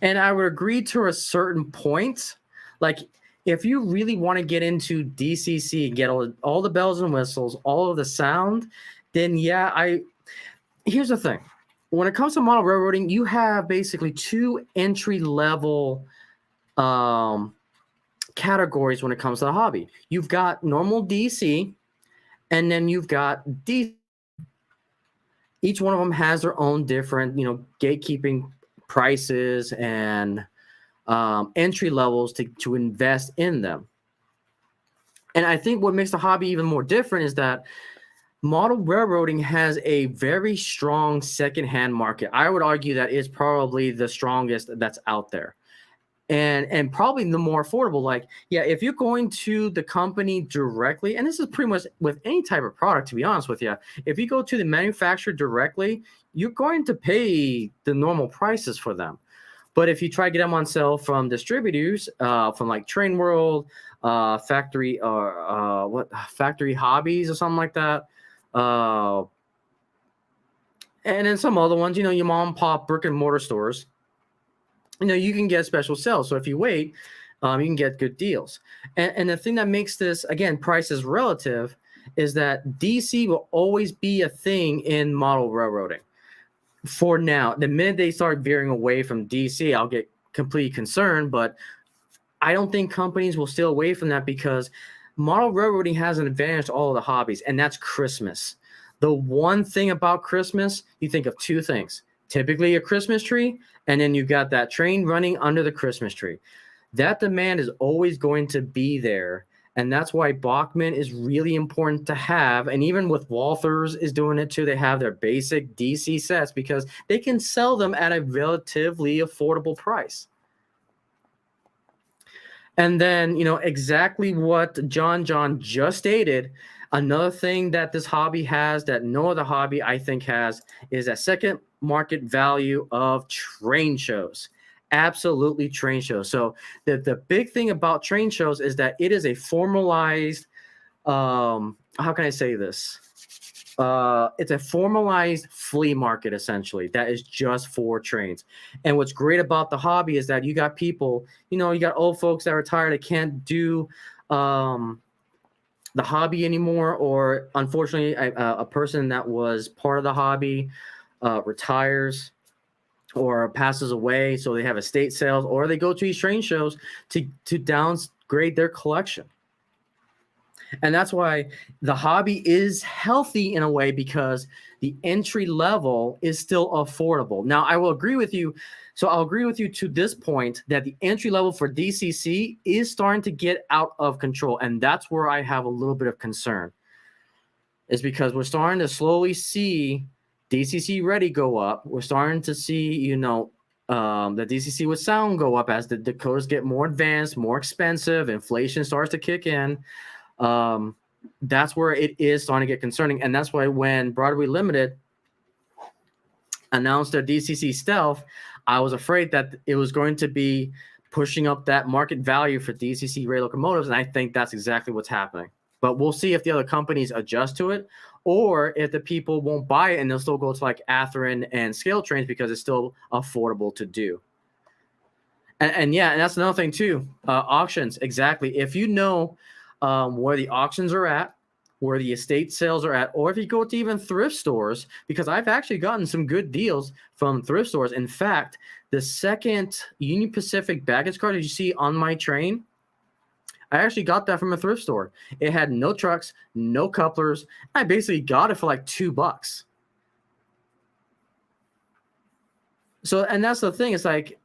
And I would agree to a certain point. Like, if you really want to get into DCC and get all the bells and whistles, all of the sound, then yeah, here's the thing. When it comes to model railroading, you have basically two entry-level categories when it comes to the hobby. You've got normal DC, and then you've got DC. Each one of them has their own different, gatekeeping prices and entry levels to invest in them. And I think what makes the hobby even more different is that model railroading has a very strong secondhand market. I would argue that it's probably the strongest that's out there. And probably the more affordable. Like, yeah, if you're going to the company directly, and this is pretty much with any type of product, to be honest with you, if you go to the manufacturer directly, you're going to pay the normal prices for them. But if you try to get them on sale from distributors, from like Train World, Factory Hobbies or something like that, and then some other ones, your mom and pop brick and mortar stores, you can get special sales. So if you wait, you can get good deals. And the thing that makes this, again, price is relative, is that DC will always be a thing in model railroading. For now, the minute they start veering away from DC, I'll get completely concerned, but I don't think companies will steal away from that because model railroading has an advantage to all of the hobbies, and that's Christmas. The one thing about Christmas, you think of two things. Typically a Christmas tree, and then you've got that train running under the Christmas tree. That demand is always going to be there, and that's why Bachmann is really important to have. And even with Walthers is doing it too. They have their basic DC sets because they can sell them at a relatively affordable price. And then, exactly what John just stated, another thing that this hobby has that no other hobby I think has is a second market value of train shows. Absolutely train shows. So the big thing about train shows is that it is a formalized, how can I say this? It's a formalized flea market, essentially, that is just for trains. And what's great about the hobby is that you got people, you got old folks that are retired that can't do the hobby anymore, or unfortunately, a person that was part of the hobby retires or passes away, so they have estate sales, or they go to these train shows to downgrade their collection. And that's why the hobby is healthy in a way, because the entry level is still affordable. Now, I will agree with you. So I'll agree with you to this point that the entry level for DCC is starting to get out of control. And that's where I have a little bit of concern, is because we're starting to slowly see DCC Ready go up. We're starting to see, the DCC with sound go up as the decoders get more advanced, more expensive. Inflation starts to kick in. That's where it is starting to get concerning. And that's why when Broadway Limited announced their DCC Stealth, I was afraid that it was going to be pushing up that market value for DCC rail locomotives. And I think that's exactly what's happening. But we'll see if the other companies adjust to it, or if the people won't buy it and they'll still go to like Atherton and scale trains because it's still affordable to do. And that's another thing too. Auctions, exactly. If you know where the auctions are at, where the estate sales are at, or if you go to even thrift stores, because I've actually gotten some good deals from thrift stores. In fact, the second Union Pacific baggage car that you see on my train, I actually got that from a thrift store. It had no trucks, no couplers. I basically got it for like $2. So, and that's the thing. It's like,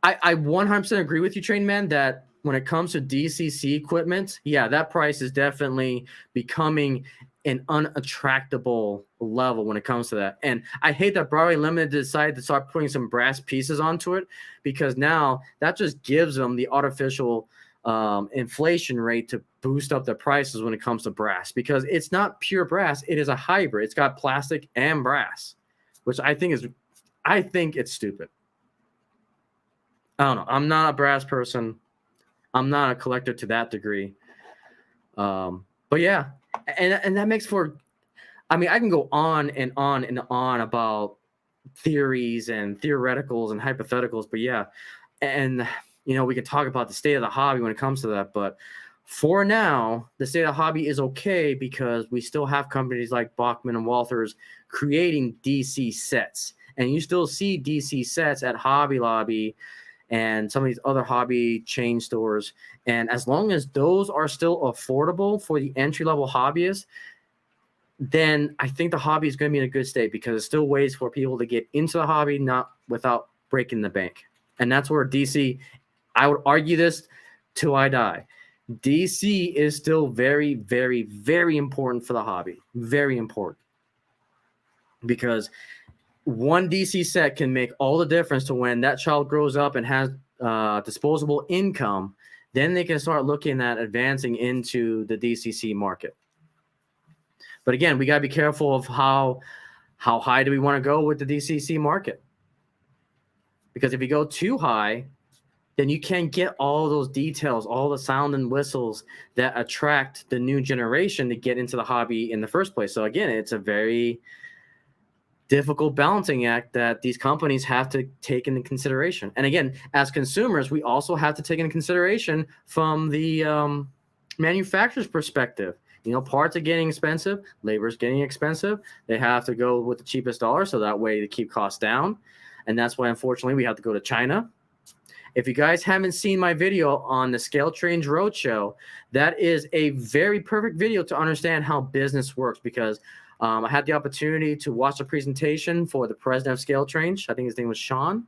I 100% agree with you, Train Man, that when it comes to DCC equipment, yeah, that price is definitely becoming an unattractable level when it comes to that. And I hate that Broadway Limited decided to start putting some brass pieces onto it, because now that just gives them the artificial inflation rate to boost up the prices when it comes to brass, because it's not pure brass. It is a hybrid. It's got plastic and brass, which I think it's stupid. I don't know. I'm not a brass person. I'm not a collector to that degree. But yeah, and that makes for, I mean, I can go on and on and on about theories and theoreticals and hypotheticals, but yeah. And, we can talk about the state of the hobby when it comes to that. But for now, the state of the hobby is okay because we still have companies like Bachmann and Walthers creating DC sets. And you still see DC sets at Hobby Lobby and some of these other hobby chain stores. And as long as those are still affordable for the entry-level hobbyists, then I think the hobby is going to be in a good state, because there's still ways for people to get into the hobby, not without breaking the bank. And that's where DC, I would argue this till I die. DC is still very, very, very important for the hobby. Very important. Because one DC set can make all the difference to when that child grows up and has disposable income. Then they can start looking at advancing into the DCC market. But again, we got to be careful of how high do we want to go with the DCC market. Because if you go too high, then you can't get all those details, all the sound and whistles that attract the new generation to get into the hobby in the first place. So again, it's a very difficult balancing act that these companies have to take into consideration. And again, as consumers, we also have to take into consideration from the manufacturer's perspective. Parts are getting expensive, labor is getting expensive. They have to go with the cheapest dollar so that way to keep costs down. And that's why, unfortunately, we have to go to China. If you guys haven't seen my video on the Scale Change Roadshow, that is a very perfect video to understand how business works, because I had the opportunity to watch a presentation for the president of Scale Change. I think his name was Sean.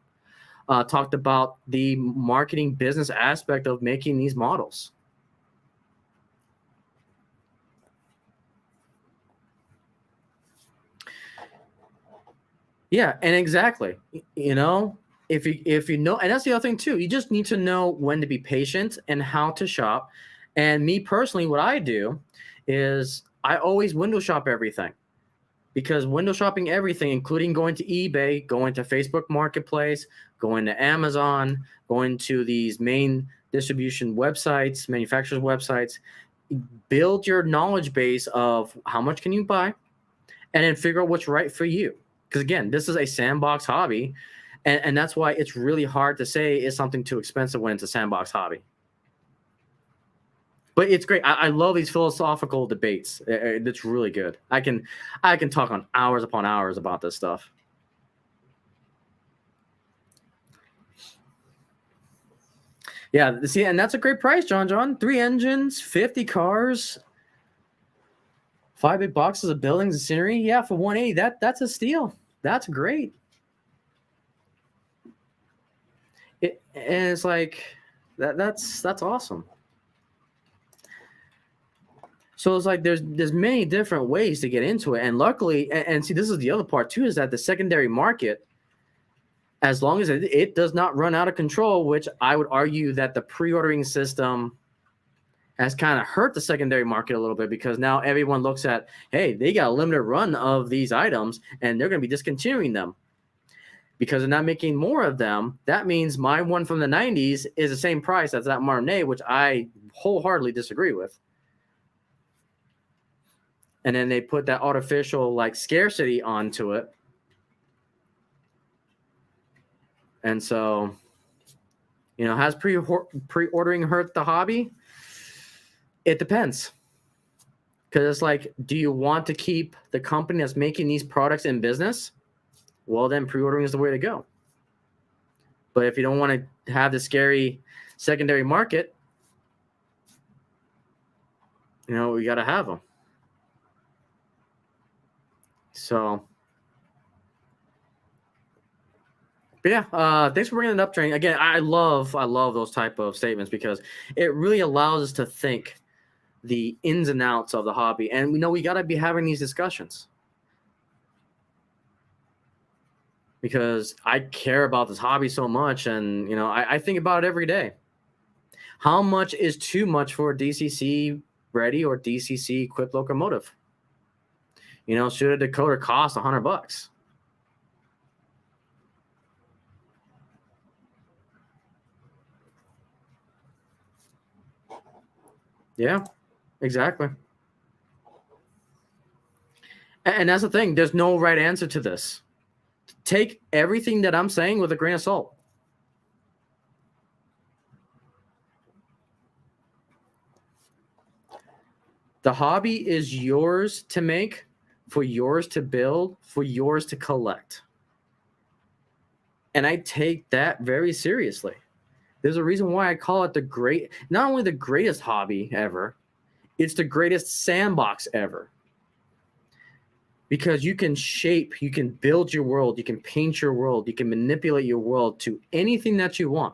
Talked about the marketing business aspect of making these models. Yeah, and exactly. If you know, and that's the other thing too, you just need to know when to be patient and how to shop. And me personally, what I do is I always window shop everything, because window shopping everything, including going to eBay, going to Facebook Marketplace, going to Amazon, going to these main distribution websites, manufacturers' websites, build your knowledge base of how much can you buy, and then figure out what's right for you. Because again, this is a sandbox hobby, and that's why it's really hard to say is something too expensive when it's a sandbox hobby. But it's great. I love these philosophical debates. It's really good. I can talk on hours upon hours about this stuff. Yeah, see, and that's a great price, John. 3 engines, 50 cars, 5 big boxes of buildings and scenery. Yeah, for $180, that's a steal. That's great. And it's like that's awesome. So it's like there's many different ways to get into it, and luckily, and see, this is the other part too, is that the secondary market, as long as it does not run out of control, which I would argue that the pre-ordering system has kind of hurt the secondary market a little bit, because now everyone looks at, hey, they got a limited run of these items and they're going to be discontinuing them because they're not making more of them. That means my one from the 90s is the same price as that Martinet, which I wholeheartedly disagree with. And then they put that artificial like scarcity onto it. And so, has pre-ordering hurt the hobby? It depends. Because it's like, do you want to keep the company that's making these products in business? Well, then pre-ordering is the way to go. But if you don't want to have the scary secondary market, we got to have them. So, but yeah, thanks for bringing it up, Train. Again, I love those type of statements, because it really allows us to think the ins and outs of the hobby. And we got to be having these discussions, because I care about this hobby so much. And, I think about it every day. How much is too much for a DCC ready or DCC equipped locomotive? Should a decoder cost $100? Yeah, exactly. And that's the thing. There's no right answer to this. Take everything that I'm saying with a grain of salt. The hobby is yours to make, for yours to build, for yours to collect. And I take that very seriously. There's a reason why I call it not only the greatest hobby ever, it's the greatest sandbox ever. because you can shape, you can build your world, you can paint your world, you can manipulate your world to anything that you want.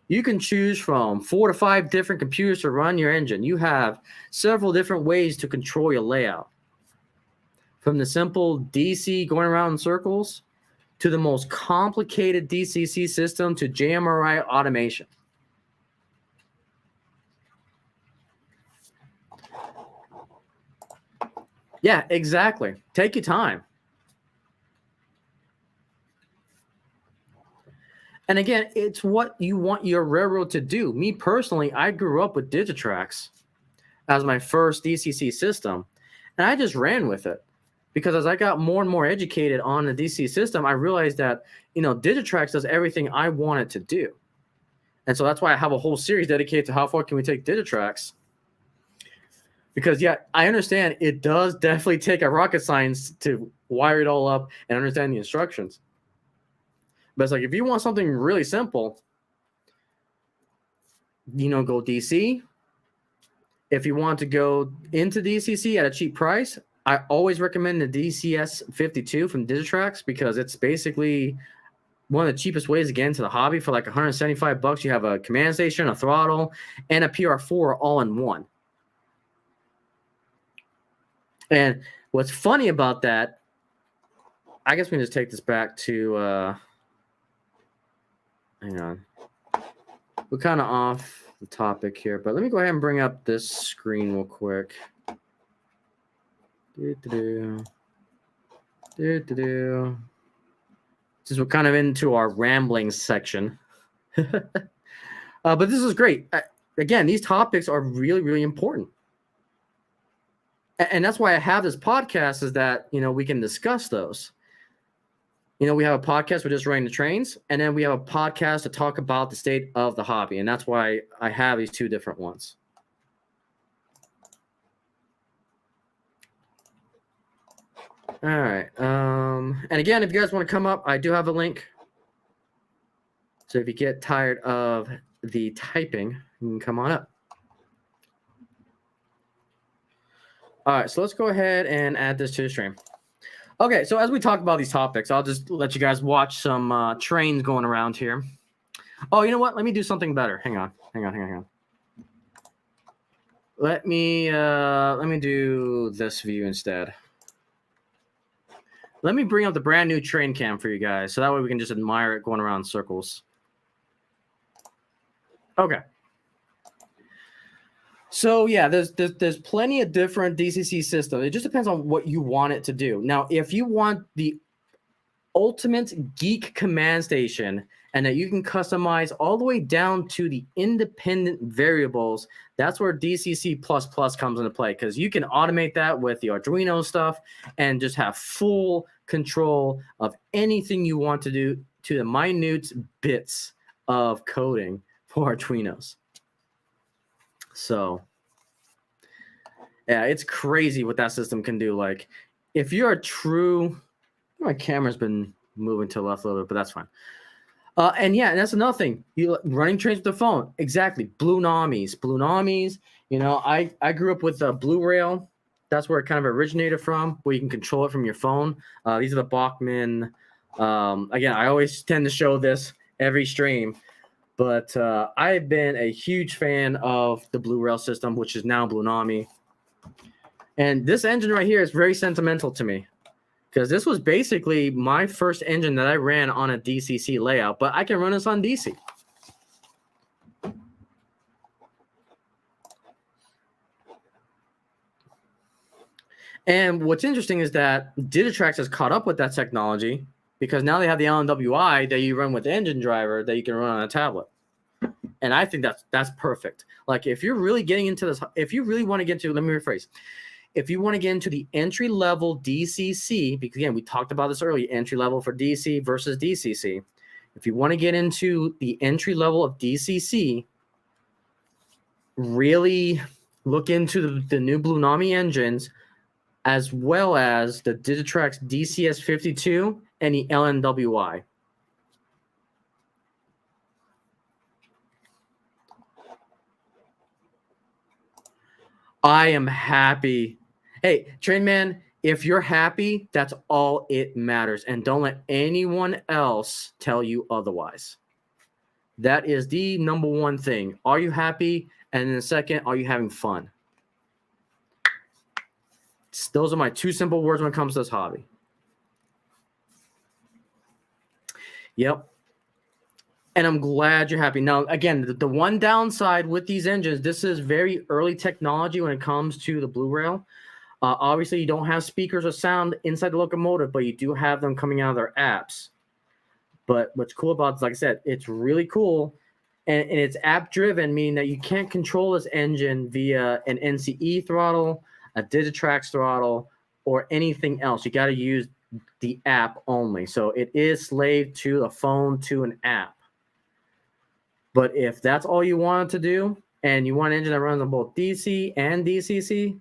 You can choose from 4 to 5 different computers to run your engine. You have several different ways to control your layout. From the simple DC going around in circles to the most complicated DCC system to JMRI automation. Yeah, exactly. Take your time. And again, it's what you want your railroad to do. Me personally, I grew up with Digitrax as my first DCC system, and I just ran with it. Because as I got more and more educated on the DC system, I realized that, Digitrax does everything I want it to do. And so that's why I have a whole series dedicated to how far can we take Digitrax. Because, yeah, I understand it does definitely take a rocket science to wire it all up and understand the instructions. But it's like, if you want something really simple, go DC. If you want to go into DCC at a cheap price, I always recommend the DCS 52 from Digitrax because it's basically one of the cheapest ways to get into the hobby. For like $175, you have a command station, a throttle, and a PR4 all in one. And what's funny about that, I guess we can just take this back to, hang on. We're kind of off the topic here, but let me go ahead and bring up this screen real quick. Since we're kind of into our rambling section. But this is great. Again, these topics are really, really important. And that's why I have this podcast, is that, we can discuss those. We have a podcast, we're just running the trains, and then we have a podcast to talk about the state of the hobby. And that's why I have these two different ones. All right. And again, if you guys want to come up, I do have a link. So if you get tired of the typing, you can come on up. All right. So let's go ahead and add this to the stream. Okay. So as we talk about these topics, I'll just let you guys watch some trains going around here. Oh, you know what? Let me do something better. Hang on. Let me do this view instead. Let me bring up the brand new train cam for you guys, so that way we can just admire it going around in circles. Okay. So yeah, there's plenty of different DCC systems. It just depends on what you want it to do. Now, if you want the ultimate geek command station and that you can customize all the way down to the independent variables, that's where DCC++ comes into play, because you can automate that with the Arduino stuff and just have full control of anything you want to do to the minute bits of coding for Arduinos. So yeah, it's crazy what that system can do. Like, if you're a true, my camera's been moving to the left a little bit, but that's fine. And yeah, and that's another thing. You running trains with the phone. Exactly. Blue Namis. I grew up with Blue Rail. That's where it kind of originated from, where you can control it from your phone. These are the Bachmann. Again, I always tend to show this every stream, but I've been a huge fan of the Blue Rail system, which is now Blue Nami. And this engine right here is very sentimental to me, because this was basically my first engine that I ran on a DCC layout, but I can run this on DC. And what's interesting is that Digitrax has caught up with that technology, because now they have the LNWI that you run with the engine driver that you can run on a tablet. And I think that's perfect. Like, if you're really getting into this, if you really want to get into, let me rephrase. If you want to get into the entry-level DCC, because again, we talked about this earlier, entry-level for DC versus DCC. If you want to get into the entry-level of DCC, really look into the new Blue Nami engines, as well as the Digitrax DCS52 and the LNWI. I am happy. Hey, train man, if you're happy, that's all it matters. And don't let anyone else tell you otherwise. That is the number one thing. Are you happy? And then the second, are you having fun? Those are my two simple words when it comes to this hobby. Yep. And I'm glad you're happy. Now, again, the one downside with these engines, this is very early technology when it comes to the Blue Rail. Obviously, you don't have speakers or sound inside the locomotive, but you do have them coming out of their apps. But what's cool about it, like I said, it's really cool. And it's app-driven, meaning that you can't control this engine via an NCE throttle, a Digitrax throttle, or anything else. You got to use the app only. So it is slave to the phone to an app. But if that's all you wanted to do, and you want an engine that runs on both DC and DCC,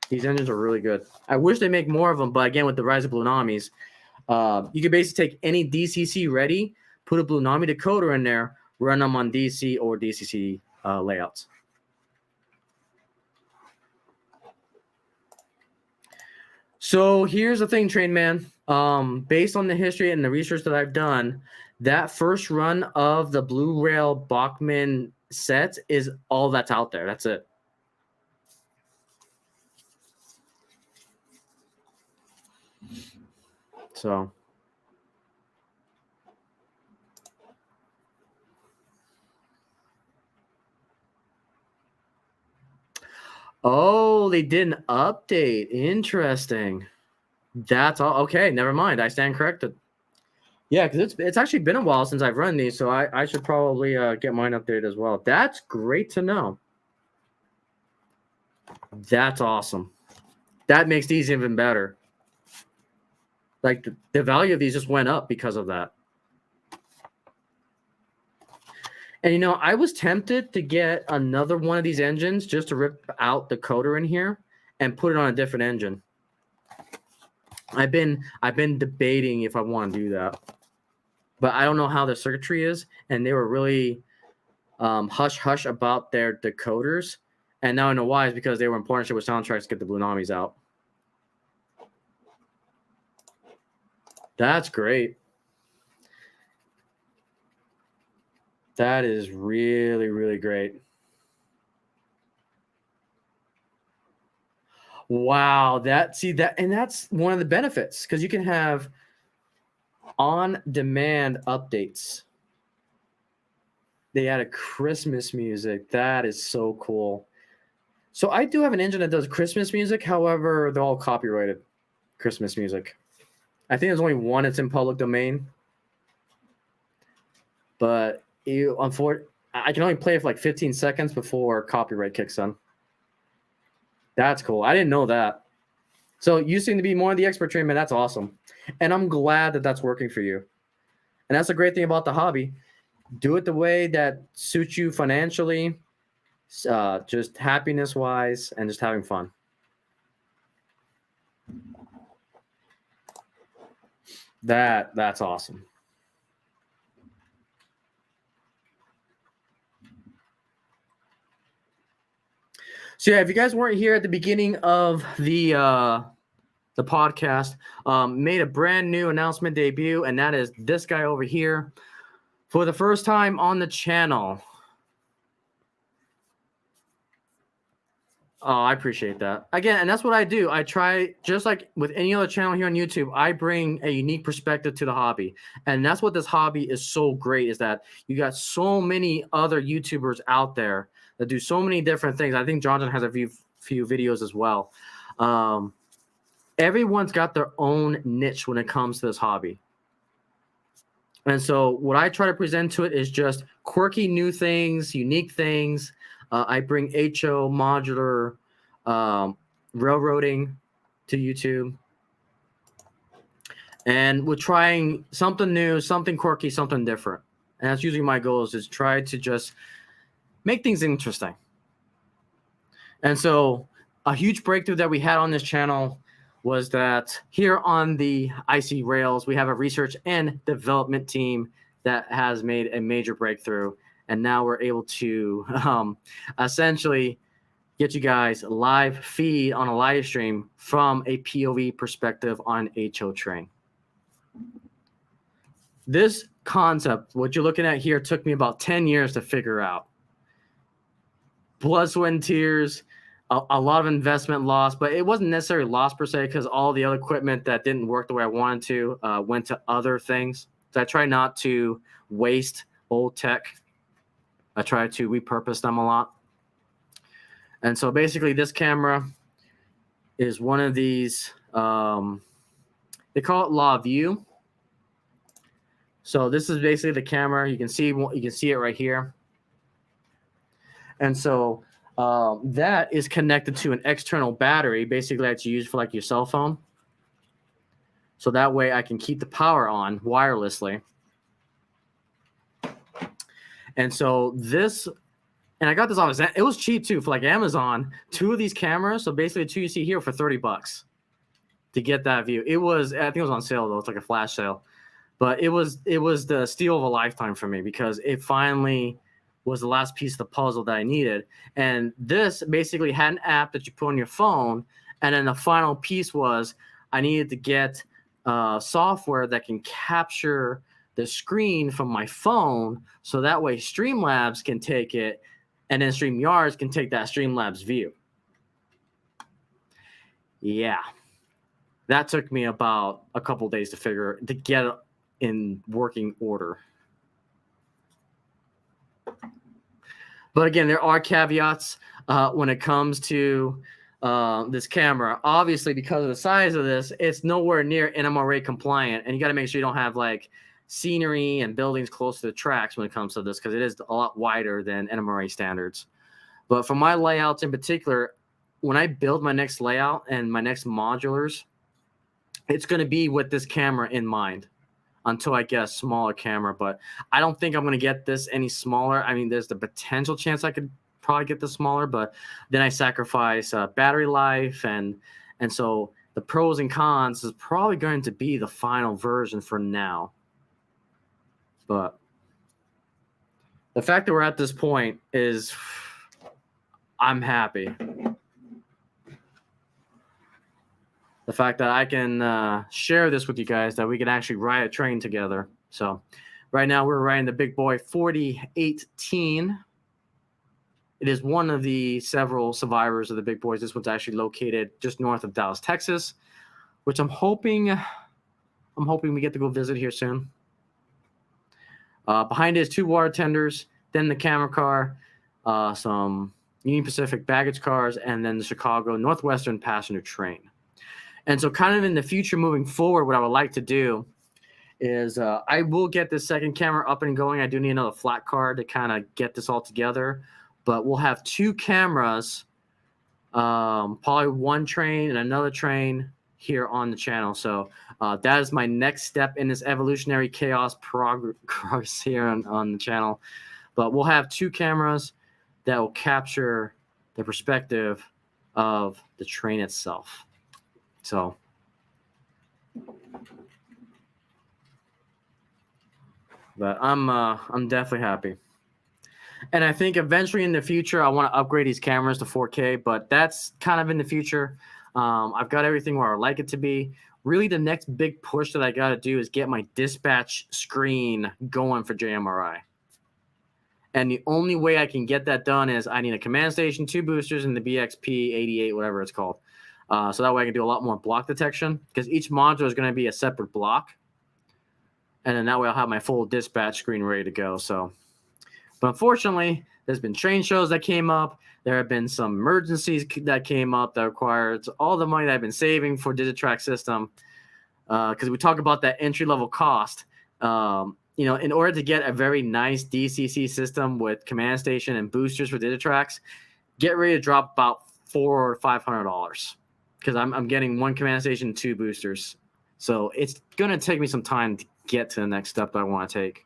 these engines are really good. I wish they make more of them, but again, with the rise of Blunamis, you could basically take any DCC ready, put a Blunami decoder in there, run them on DC or DCC layouts. So here's the thing, train man. Based on the history and the research that I've done, that first run of the Blue Rail Bachmann set is all that's out there. That's it. So. Oh, they did an update. Interesting. That's all. Okay, never mind. I stand corrected. Yeah, because it's actually been a while since I've run these, so I should probably get mine updated as well. That's great to know. That's awesome. That makes these even better. Like the value of these just went up because of that. And I was tempted to get another one of these engines just to rip out the coder in here and put it on a different engine. I've been debating if I want to do that, but I don't know how the circuitry is, and they were really hush about their decoders, and now I know why. Is because they were in partnership with Soundtracks to get the Blunamis out. That's great. That is really, really great. Wow, that's one of the benefits, because you can have on-demand updates. They added Christmas music. That is so cool. So I do have an engine that does Christmas music. However, they're all copyrighted Christmas music. I think there's only one that's in public domain. But I can only play it for like 15 seconds before copyright kicks in. That's cool. I didn't know that. So you seem to be more of the expert, trainman. That's awesome. And I'm glad that that's working for you. And that's the great thing about the hobby. Do it the way that suits you financially, just happiness-wise, and just having fun. That's awesome. So yeah, if you guys weren't here at the beginning of the podcast, made a brand new announcement debut, and that is this guy over here. For the first time on the channel. Oh, I appreciate that. Again, and that's what I do. I try, just like with any other channel here on YouTube, I bring a unique perspective to the hobby. And that's what this hobby is so great, is that you got so many other YouTubers out there that do so many different things. I think Jonathan has a few videos as well. Everyone's got their own niche when it comes to this hobby. And so what I try to present to it is just quirky new things, unique things. I bring HO modular railroading to YouTube. And we're trying something new, something quirky, something different. And that's usually my goal, is try to just make things interesting. And so a huge breakthrough that we had on this channel was that here on the Icey Rails, we have a research and development team that has made a major breakthrough. And now we're able to essentially get you guys a live feed on a live stream from a POV perspective on HO train. This concept, what you're looking at here, took me about 10 years to figure out. Blood, sweat, and tears, a lot of investment loss, but it wasn't necessarily lost per se because all the other equipment that didn't work the way I wanted to went to other things. So I try not to waste old tech. I try to repurpose them a lot. And so basically this camera is one of these, they call it Law View. So this is basically the camera. You can see it right here. And so that is connected to an external battery, basically that's used for like your cell phone. So that way I can keep the power on wirelessly. And so this, and I got this off, it was cheap too for like Amazon, 2 of these cameras. So basically the 2 you see here for $30 to get that view. It was, I think it was on sale though. It's like a flash sale, but it was the steal of a lifetime for me because it finally was the last piece of the puzzle that I needed. And this basically had an app that you put on your phone. And then the final piece was I needed to get software that can capture the screen from my phone. So that way Streamlabs can take it and then StreamYards can take that Streamlabs view. Yeah. That took me about a couple days to get it in working order. But again, there are caveats when it comes to this camera. Obviously, because of the size of this, it's nowhere near NMRA compliant. And you got to make sure you don't have like scenery and buildings close to the tracks when it comes to this, because it is a lot wider than NMRA standards. But for my layouts in particular, when I build my next layout and my next modulars, it's going to be with this camera in mind until I get a smaller camera. But I don't think I'm going to get this any smaller. I mean, there's the potential chance I could probably get this smaller, but then I sacrifice battery life. And so the pros and cons is probably going to be the final version for now. But the fact that we're at this point is I'm happy. The fact that I can share this with you guys, that we can actually ride a train together. So right now we're riding the big boy 4018. It is one of the several survivors of the big boys. This one's actually located just north of Dallas, Texas, which I'm hoping we get to go visit here soon. Behind it is 2 water tenders, then the camera car, some Union Pacific baggage cars, and then the Chicago Northwestern passenger train. And so kind of in the future moving forward, what I would like to do is I will get this second camera up and going. I do need another flat card to kind of get this all together. But we'll have 2 cameras, probably one train and another train here on the channel. So that is my next step in this evolutionary chaos progress here on the channel. But we'll have 2 cameras that will capture the perspective of the train itself. So but I'm definitely happy. And I think eventually in the future, I want to upgrade these cameras to 4K, but that's kind of in the future. I've got everything where I like it to be. Really, the next big push that I got to do is get my dispatch screen going for JMRI. And the only way I can get that done is I need a command station, 2 boosters, and the BXP88, whatever it's called. So that way I can do a lot more block detection, because each module is going to be a separate block. And then that way I'll have my full dispatch screen ready to go. So, but unfortunately, there's been train shows that came up. There have been some emergencies that came up that required all the money that I've been saving for Digitrack system. Because we talk about that entry-level cost. You know, in order to get a very nice DCC system with command station and boosters for Digitracks, get ready to drop about $400 or $500. Because I'm getting 1 command station and 2 boosters. So it's going to take me some time to get to the next step that I want to take.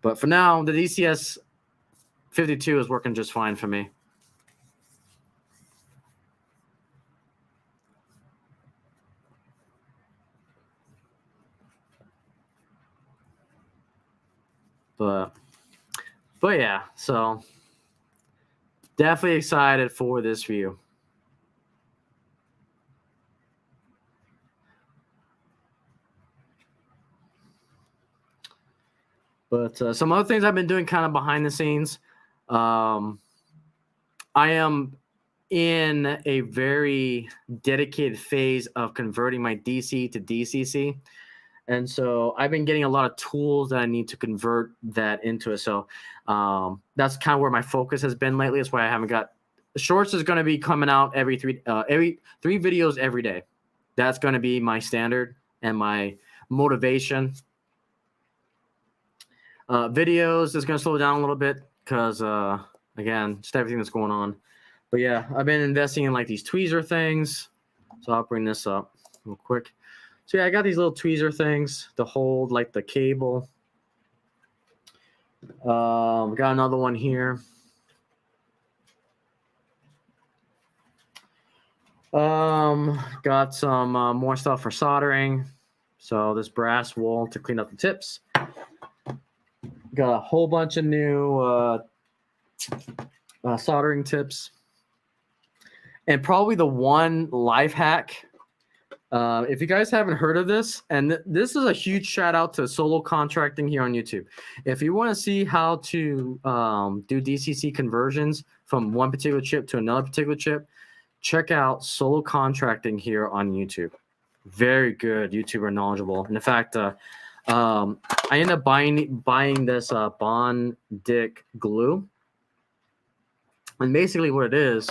But for now, the DCS 52 is working just fine for me. But yeah, so definitely excited for this view. But some other things I've been doing kind of behind the scenes. I am in a very dedicated phase of converting my DC to DCC. And so I've been getting a lot of tools that I need to convert that into it. So that's kind of where my focus has been lately. That's why I haven't got shorts is going to be coming out every three videos every day. That's going to be my standard and my motivation. Videos is going to slow down a little bit because again, just everything that's going on. But yeah, I've been investing in like these tweezer things. So I'll bring this up real quick. So yeah, I got these little tweezer things to hold like the cable. Got another one here. Got some more stuff for soldering. So this brass wool to clean up the tips. Got a whole bunch of new soldering tips. And probably the one life hack, if you guys haven't heard of this, and this is a huge shout out to Solo Contracting here on YouTube. If you want to see how to do DCC conversions from one particular chip to another particular chip, check out Solo Contracting here on YouTube. Very good YouTuber, knowledgeable. And in fact, I ended up buying this Bond Dick glue. And basically what it is,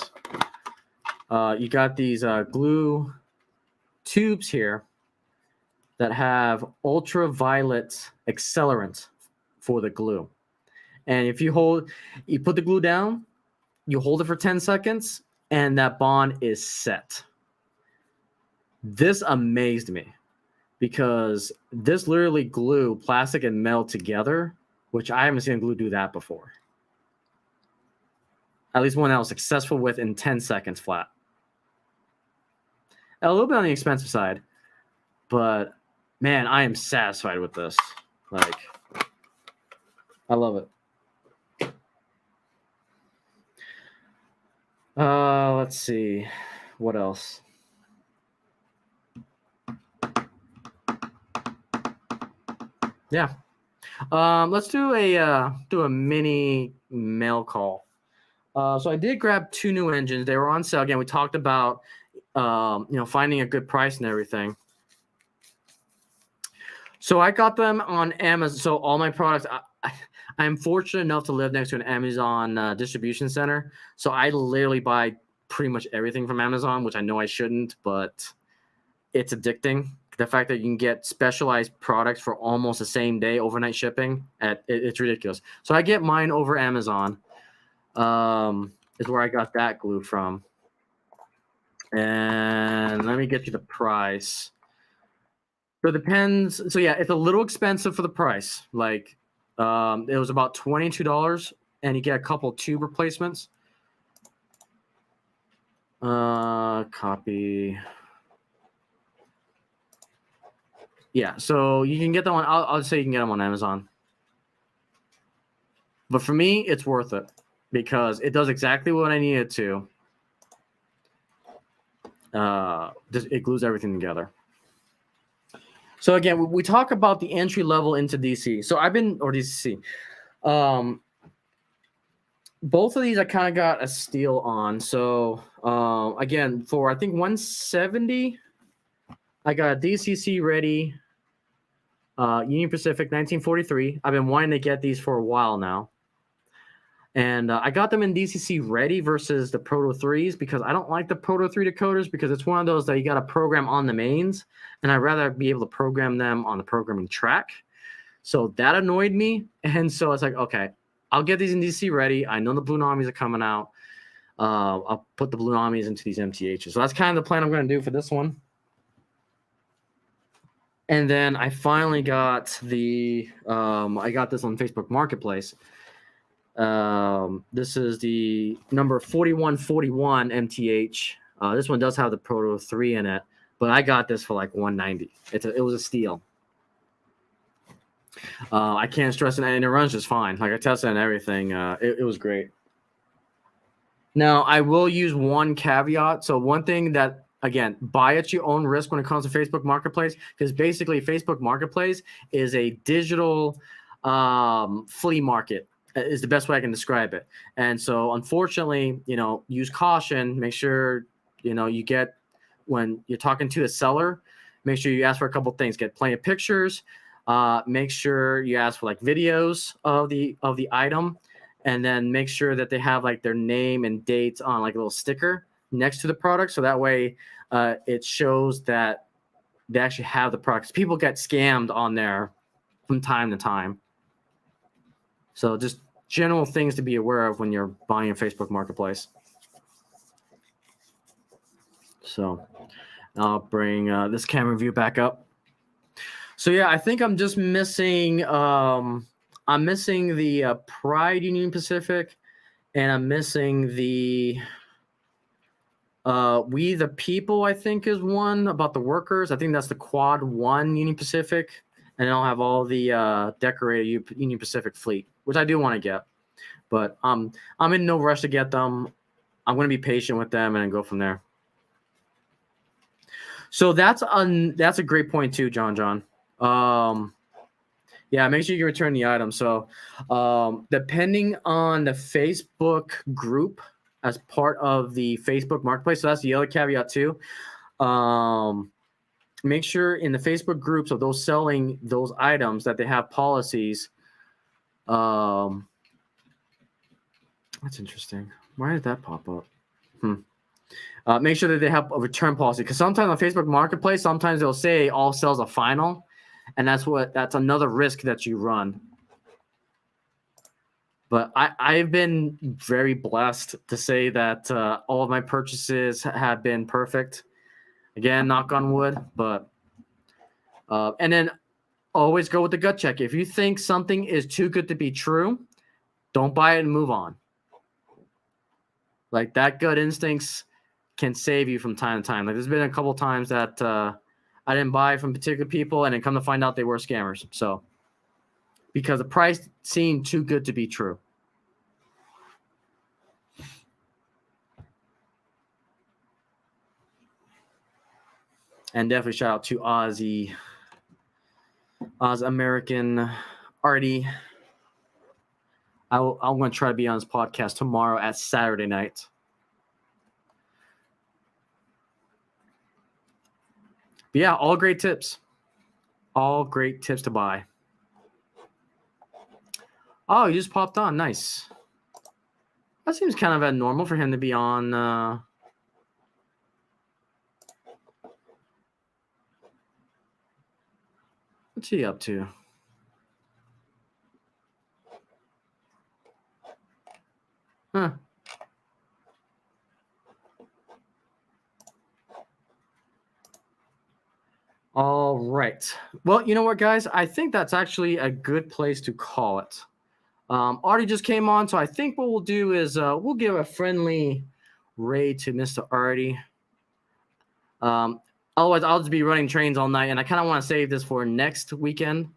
you got these glue tubes here that have ultraviolet accelerant for the glue. And if you put the glue down, you hold it for 10 seconds, and that bond is set. This amazed me because this literally glue plastic and metal together, which I haven't seen glue do that before. At least one that I was successful with in 10 seconds flat. A little bit on the expensive side, but man, I am satisfied with this. Like, I love it. Let's see. What else? Yeah. Let's do a mini mail call. So I did grab 2 new engines. They were on sale. Again, we talked about finding a good price and everything. So I got them on Amazon. So all my products, I'm fortunate enough to live next to an Amazon distribution center. So I literally buy pretty much everything from Amazon, which I know I shouldn't, but it's addicting. The fact that you can get specialized products for almost the same day, overnight shipping, it's ridiculous. So I get mine over Amazon. Is where I got that glue from. And let me get you the price. So it depends. So yeah, it's a little expensive for the price. Like it was about $22, and you get a couple tube replacements. Copy. Yeah, so you can get them on. I'll say you can get them on Amazon. But for me, it's worth it because it does exactly what I need it to. It glues everything together. So again, we talk about the entry level into DC. So DCC. Both of these I kind of got a steal on. So again, for I think $170, I got a DCC ready. Union Pacific 1943. I've been wanting to get these for a while now. And I got them in DCC ready versus the Proto 3s because I don't like the Proto 3 decoders because it's one of those that you got to program on the mains, and I'd rather be able to program them on the programming track. So that annoyed me. And so it's like, okay, I'll get these in DCC ready. I know the Blue Namis are coming out. I'll put the Blue Namis into these MTHs. So that's kind of the plan I'm going to do for this one. And then I finally got I got this on Facebook Marketplace. This is the number 4141 MTH. This one does have the Proto 3 in it, but I got this for like $190. It was a steal. I can't stress it, and it runs just fine. Like I tested and everything. It was great. Now, I will use one caveat. So one thing that, again, buy at your own risk when it comes to Facebook Marketplace, because basically Facebook Marketplace is a digital flea market is the best way I can describe it. And so unfortunately, use caution, make sure, you get, when you're talking to a seller, make sure you ask for a couple things, get plenty of pictures, make sure you ask for like videos of the item, and then make sure that they have like their name and dates on like a little sticker next to the product. So that way it shows that they actually have the products. People get scammed on there from time to time. So just general things to be aware of when you're buying a Facebook Marketplace. So I'll bring this camera view back up. So yeah, I think I'm just missing. I'm missing the Pride Union Pacific, and I'm missing the We the People. I think is one about the workers. I think that's the Quad 1 Union Pacific, and I'll have all the decorated Union Pacific fleet, which I do want to get, but I'm in no rush to get them. I'm going to be patient with them and go from there. So that's a great point too, John. Yeah, make sure you return the item. So depending on the Facebook group as part of the Facebook Marketplace, so that's the other caveat too. Make sure in the Facebook groups of those selling those items that they have policies. That's interesting. Why did that pop up? Make sure that they have a return policy, because sometimes on Facebook Marketplace, sometimes they'll say all sales are final, and that's another risk that you run. But I've been very blessed to say that all of my purchases have been perfect. Again, knock on wood. But and then always go with the gut check. If you think something is too good to be true, don't buy it and move on. Like that gut instincts can save you from time to time. Like there's been a couple of times that I didn't buy from particular people, and then come to find out they were scammers. So because the price seemed too good to be true. And definitely shout out to Oz American Artie. I'm going to try to be on his podcast tomorrow at Saturday night. But yeah, all great tips. All great tips to buy. Oh, he just popped on. Nice. That seems kind of abnormal for him to be on. What's he up to? Huh. All right. Well, you know what, guys? I think that's actually a good place to call it. Artie just came on, so I think what we'll do is we'll give a friendly raid to Mr. Artie. Otherwise, I'll just be running trains all night, and I kind of want to save this for next weekend.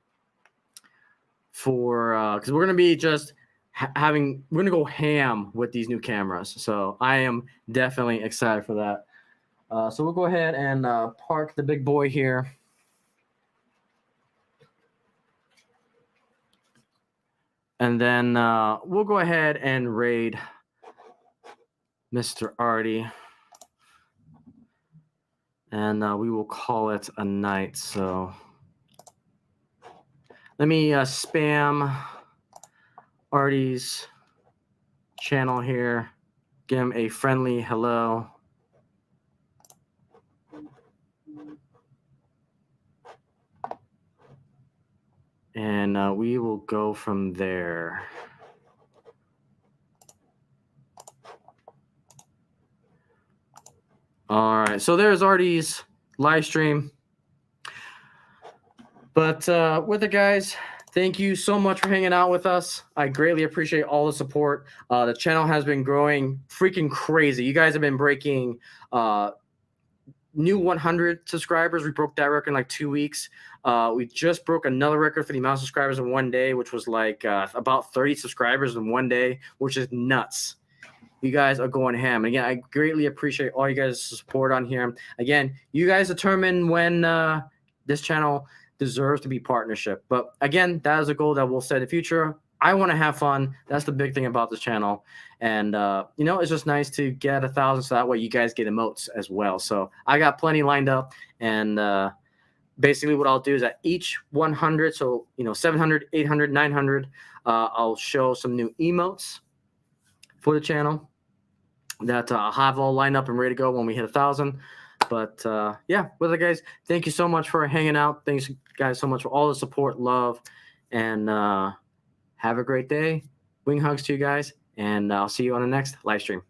Because we're gonna be just we're gonna go ham with these new cameras. So I am definitely excited for that. So we'll go ahead and park the big boy here. And then we'll go ahead and raid Mr. Artie. And we will call it a night. So let me spam Artie's channel here. Give him a friendly hello. And we will go from there. All right, so there's Artie's live stream. But with it, guys, thank you so much for hanging out with us. I greatly appreciate all the support. The channel has been growing freaking crazy. You guys have been breaking new 100 subscribers. We broke that record in like 2 weeks. We just broke another record for the amount of subscribers in one day, which was like about 30 subscribers in one day, which is nuts. You guys are going ham. And again, I greatly appreciate all you guys' support on here. Again, you guys determine when this channel deserves to be partnership. But again, that is a goal that we'll set in the future. I want to have fun. That's the big thing about this channel. And, it's just nice to get 1,000 so that way you guys get emotes as well. So I got plenty lined up. And basically what I'll do is at each 100, so, 700, 800, 900, I'll show some new emotes for the channel that I'll have all lined up and ready to go when we hit 1,000. But with it, guys, thank you so much for hanging out. Thanks, guys, so much for all the support, love, and have a great day. Wing hugs to you guys, and I'll see you on the next live stream.